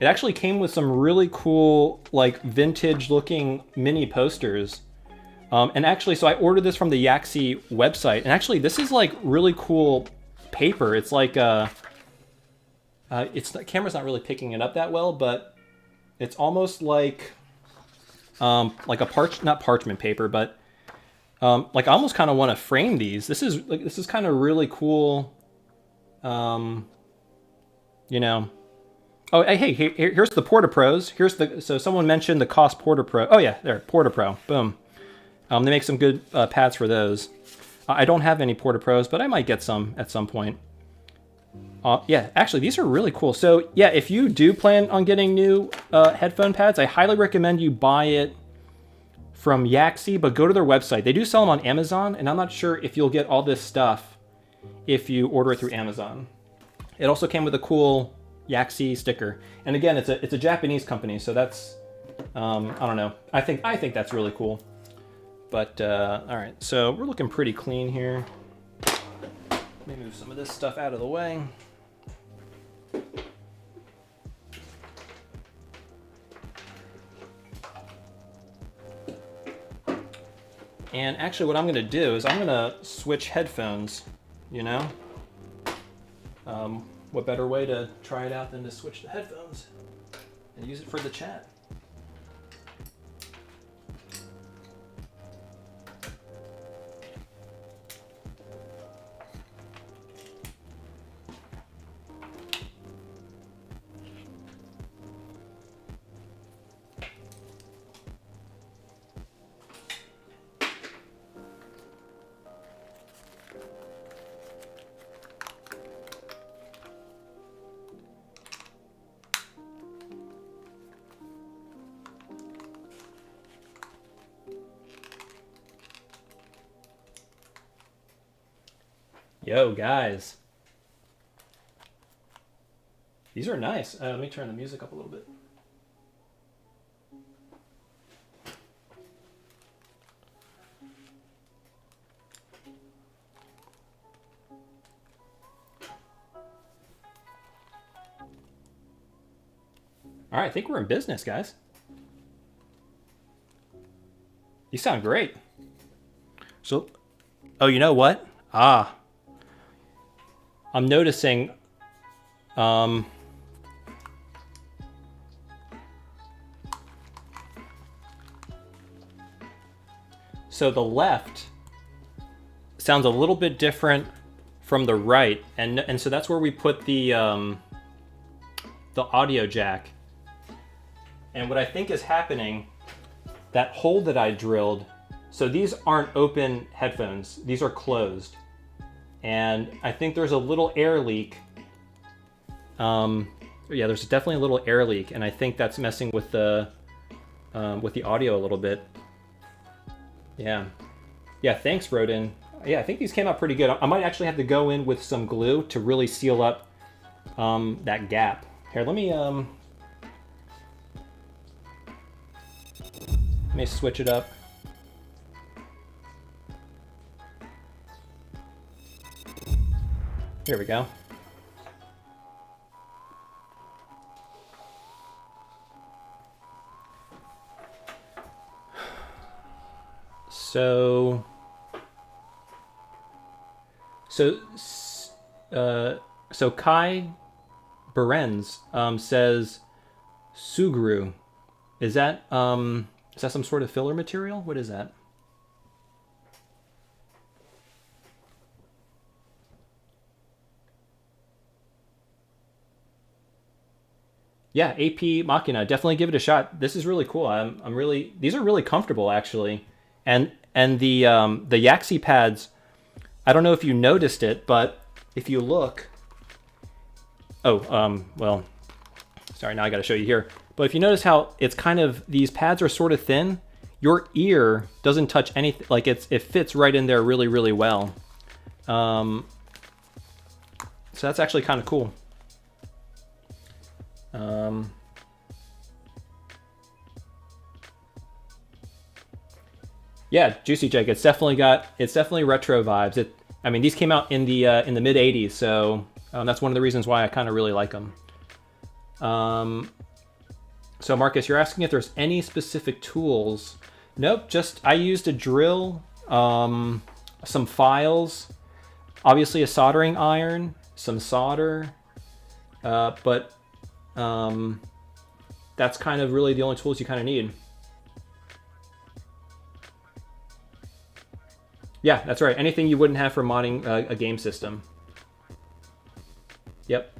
it actually came with some really cool, like, vintage looking mini posters. And actually, so I ordered this from the Yaxi website, and actually this is like really cool paper. It's like, the camera's not really picking it up that well, but it's almost like a not parchment paper, but like I almost kind of want to frame these. This is kind of really cool. You know. Oh, hey, here's the Porta Pros. So someone mentioned the Cost Porta Pro. Oh yeah, there, Porta Pro. Boom. They make some good pads for those. I don't have any Porta Pros, but I might get some at some point. Yeah, actually, these are really cool. So yeah, if you do plan on getting new headphone pads, I highly recommend you buy it from Yaxi, but go to their website. They do sell them on Amazon, and I'm not sure if you'll get all this stuff if you order it through Amazon. It also came with a cool Yaxi sticker, and again, it's a Japanese company, so that's I don't know. I think that's really cool. But all right, so we're looking pretty clean here. Let me move some of this stuff out of the way. And actually what I'm going to do is I'm going to switch headphones, you know? what better way to try it out than to switch the headphones and use it for the chat. Yo, guys. These are nice. Let me turn the music up a little bit. All right, I think we're in business, guys. You sound great. So, oh, you know what? I'm noticing, so the left sounds a little bit different from the right, and so that's where we put the audio jack. And what I think is happening, that hole that I drilled, so these aren't open headphones, these are closed. And I think there's a little air leak. Yeah, there's definitely a little air leak, and I think that's messing with the audio a little bit. Yeah. Yeah, thanks, Rodin. Yeah, I think these came out pretty good. I might actually have to go in with some glue to really seal up that gap. Here, let me switch it up. Here we go. So Kai Berens says Sugru. Is that some sort of filler material? What is that? Yeah, AP Machina, definitely give it a shot. This is really cool. These are really comfortable actually. And the Yaxi pads, I don't know if you noticed it, but if you look, well, sorry, now I got to show you here. But if you notice how it's kind of, these pads are sort of thin, your ear doesn't touch anything, like it fits right in there really, really well. So that's actually kind of cool. Yeah, Juicy Jake, it's definitely retro vibes. I mean, these came out in the mid '80s, so that's one of the reasons why I kind of really like them. So Marcus, you're asking if there's any specific tools. Nope, just I used a drill, some files, obviously a soldering iron, some solder, but that's kind of really the only tools you kind of need. Yeah, that's right. Anything you wouldn't have for modding a game system. Yep,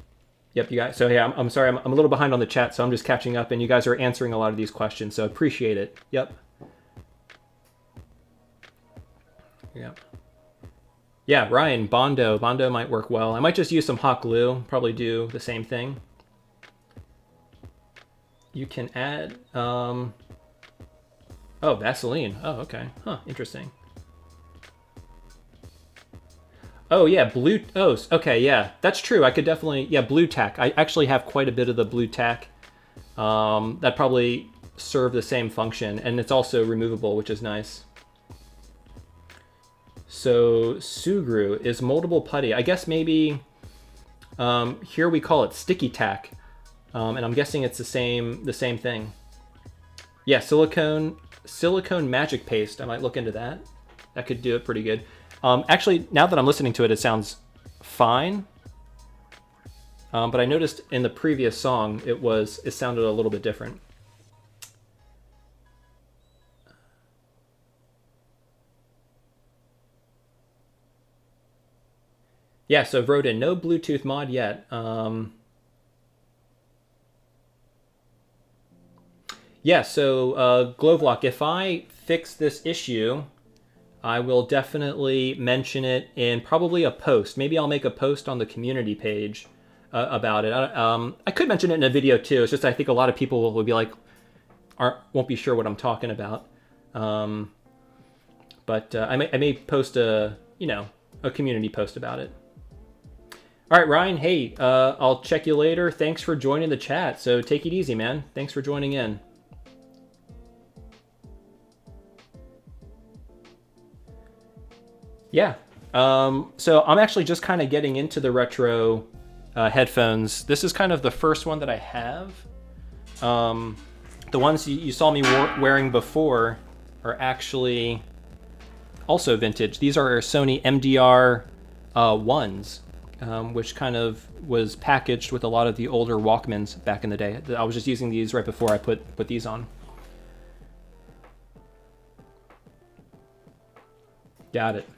you guys. So yeah, I'm sorry, I'm a little behind on the chat, so I'm just catching up, and you guys are answering a lot of these questions, so appreciate it. Yep. Yeah, Ryan, Bondo might work well. I might just use some hot glue, probably do the same thing. You can add, oh, Vaseline. Oh, okay. Huh, interesting. Oh yeah, okay, yeah, that's true. I could definitely, yeah, blue tack. I actually have quite a bit of the blue tack. That probably serve the same function, and it's also removable, which is nice. So Sugru is moldable putty. I guess maybe here we call it sticky tack, and I'm guessing it's the same thing. Yeah, silicone magic paste. I might look into that. That could do it pretty good. Actually, now that I'm listening to it, it sounds fine. But I noticed in the previous song it sounded a little bit different. Yeah, so wrote in no Bluetooth mod yet. Yeah, so Glovelock, if I fix this issue, I will definitely mention it in probably a post. Maybe I'll make a post on the community page about it. I could mention it in a video too. It's just I think a lot of people will be like, won't be sure what I'm talking about. But I may post a community post about it. All right, Ryan. Hey, I'll check you later. Thanks for joining the chat. So take it easy, man. Thanks for joining in. Yeah. So I'm actually just kind of getting into the retro headphones. This is kind of the first one that I have. The ones you saw me wearing before are actually also vintage. These are Sony MDR-1s, which kind of was packaged with a lot of the older Walkmans back in the day. I was just using these right before I put these on. Got it.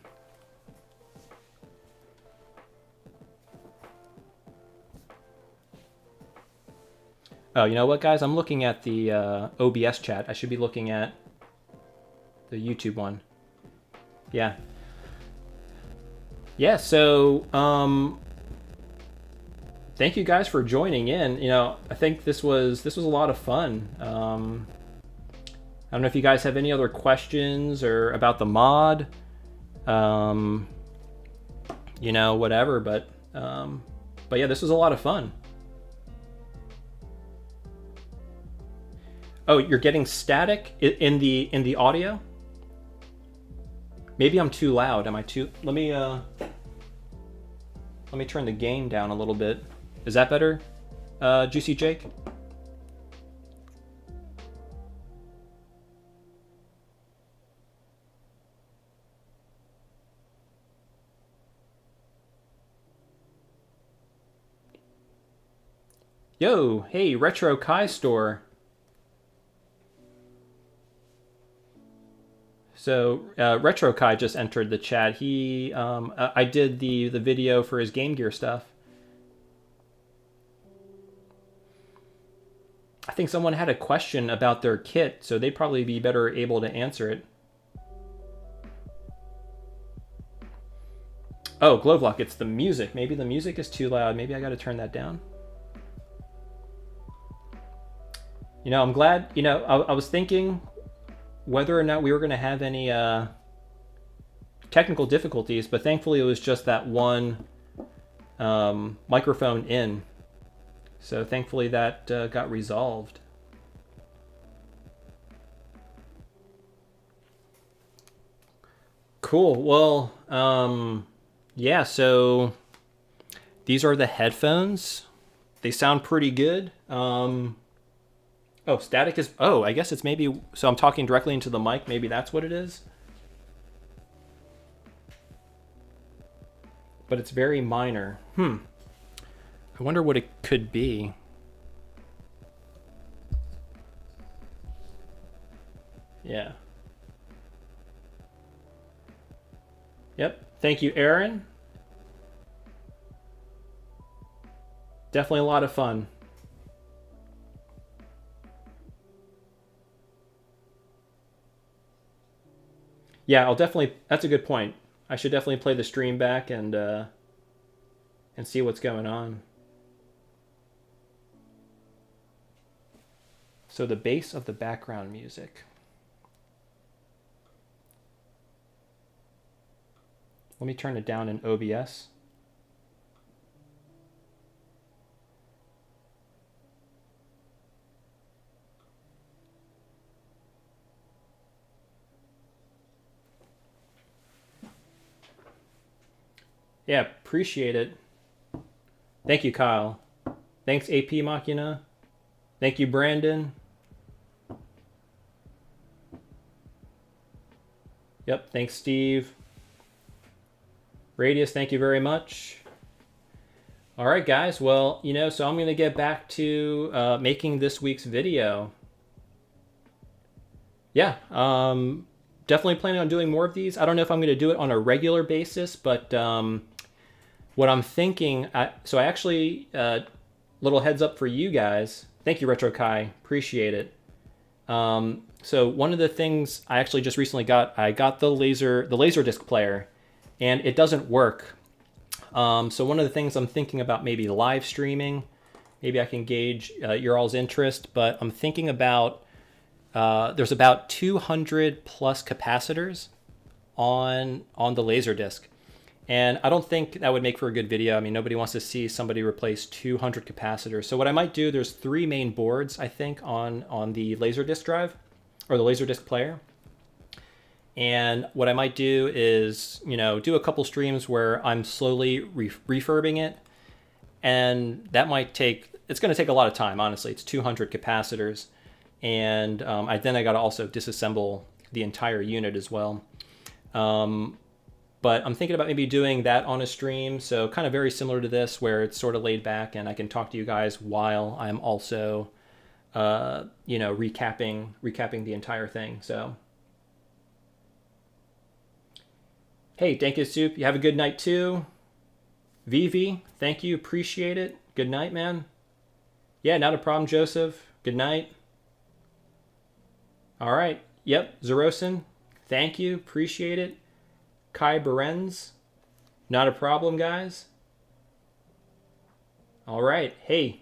Oh, you know what, guys? I'm looking at the OBS chat. I should be looking at the YouTube one. Yeah. Yeah, so thank you guys for joining in. I think this was a lot of fun. I don't know if you guys have any other questions or about the mod. Whatever, but yeah, this was a lot of fun. Oh, you're getting static in the audio? Maybe I'm too loud. Am I too? Let me turn the gain down a little bit. Is that better, Juicy Jake? Yo, hey, Retro Kai Store. So Retro Kai just entered the chat. He, I did the video for his Game Gear stuff. I think someone had a question about their kit, so they'd probably be better able to answer it. Oh, Glovelock, it's the music. Maybe the music is too loud. Maybe I got to turn that down. I'm glad. I was thinking whether or not we were going to have any technical difficulties, but thankfully it was just that one microphone in. So thankfully that got resolved. Cool. Well, yeah, so these are the headphones. They sound pretty good. Oh, static is... Oh, I guess it's maybe... So I'm talking directly into the mic. Maybe that's what it is. But it's very minor. I wonder what it could be. Yeah. Yep. Thank you, Aaron. Definitely a lot of fun. Yeah, I'll definitely... That's a good point. I should definitely play the stream back and see what's going on. So the bass of the background music. Let me turn it down in OBS. Yeah, appreciate it. Thank you, Kyle. Thanks, AP Machina. Thank you, Brandon. Yep, thanks, Steve. Radius, thank you very much. All right, guys. Well, so I'm going to get back to making this week's video. Yeah, definitely planning on doing more of these. I don't know if I'm going to do it on a regular basis, but what I'm thinking, so I actually, little heads up for you guys. Thank you, Retro Kai. Appreciate it. So one of the things I actually just recently got, I got the Laserdisc player, and it doesn't work. So one of the things I'm thinking about maybe live streaming, maybe I can gauge your all's interest, but I'm thinking about, there's about 200 plus capacitors on the Laserdisc. And I don't think that would make for a good video. I mean, nobody wants to see somebody replace 200 capacitors. So what I might do, there's 3 main boards, I think, on the Laserdisc drive, or the Laserdisc player. And what I might do is, do a couple streams where I'm slowly refurbing it. And that might it's going to take a lot of time, honestly. It's 200 capacitors. And then I got to also disassemble the entire unit as well. But I'm thinking about maybe doing that on a stream. So kind of very similar to this, where it's sort of laid back and I can talk to you guys while I'm also, recapping the entire thing. So, hey, Dankus Soup, you have a good night too. Vivi, thank you, appreciate it. Good night, man. Yeah, not a problem, Joseph. Good night. All right. Yep, Zerosin, thank you, appreciate it. Kai Berens, not a problem, guys. All right, hey.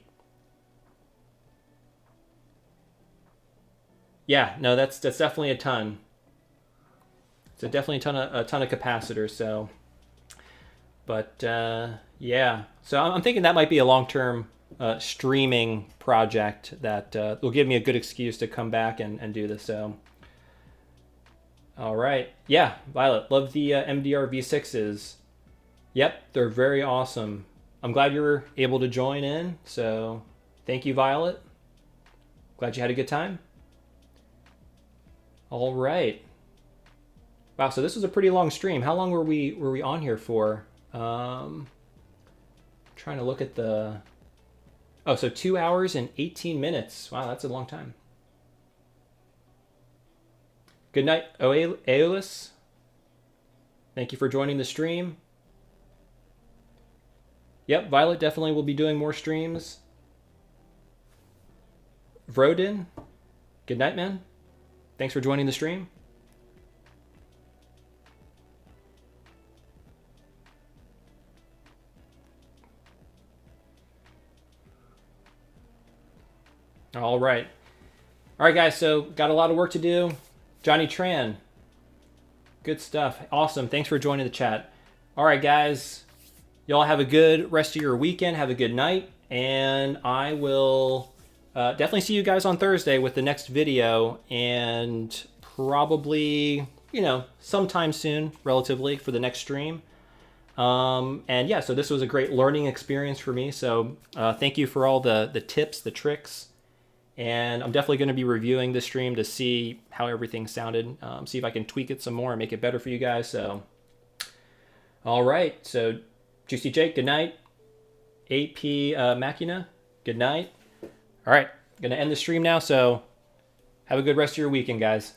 Yeah, no, that's definitely a ton. It's definitely a ton of capacitors. So, but yeah, so I'm thinking that might be a long-term streaming project that will give me a good excuse to come back and do this. So. All right. Yeah, Violet, love the MDR-V6s. Yep, they're very awesome. I'm glad you were able to join in. So thank you, Violet. Glad you had a good time. All right. Wow, so this was a pretty long stream. How long were we on here for? Trying to look at the... Oh, so 2 hours and 18 minutes. Wow, that's a long time. Good night, Aeolus. Thank you for joining the stream. Yep, Violet definitely will be doing more streams. Vrodin, good night, man. Thanks for joining the stream. All right. All right, guys, so got a lot of work to do. Johnny Tran, good stuff. Awesome. Thanks for joining the chat. All right, guys, y'all have a good rest of your weekend. Have a good night. And I will definitely see you guys on Thursday with the next video, and probably, sometime soon, relatively, for the next stream. And yeah, so this was a great learning experience for me. So thank you for all the tips, the tricks. And I'm definitely going to be reviewing this stream to see how everything sounded, see if I can tweak it some more and make it better for you guys. So, all right. So, Juicy Jake, good night. AP Machina, good night. All right. I'm going to end the stream now. So, have a good rest of your weekend, guys.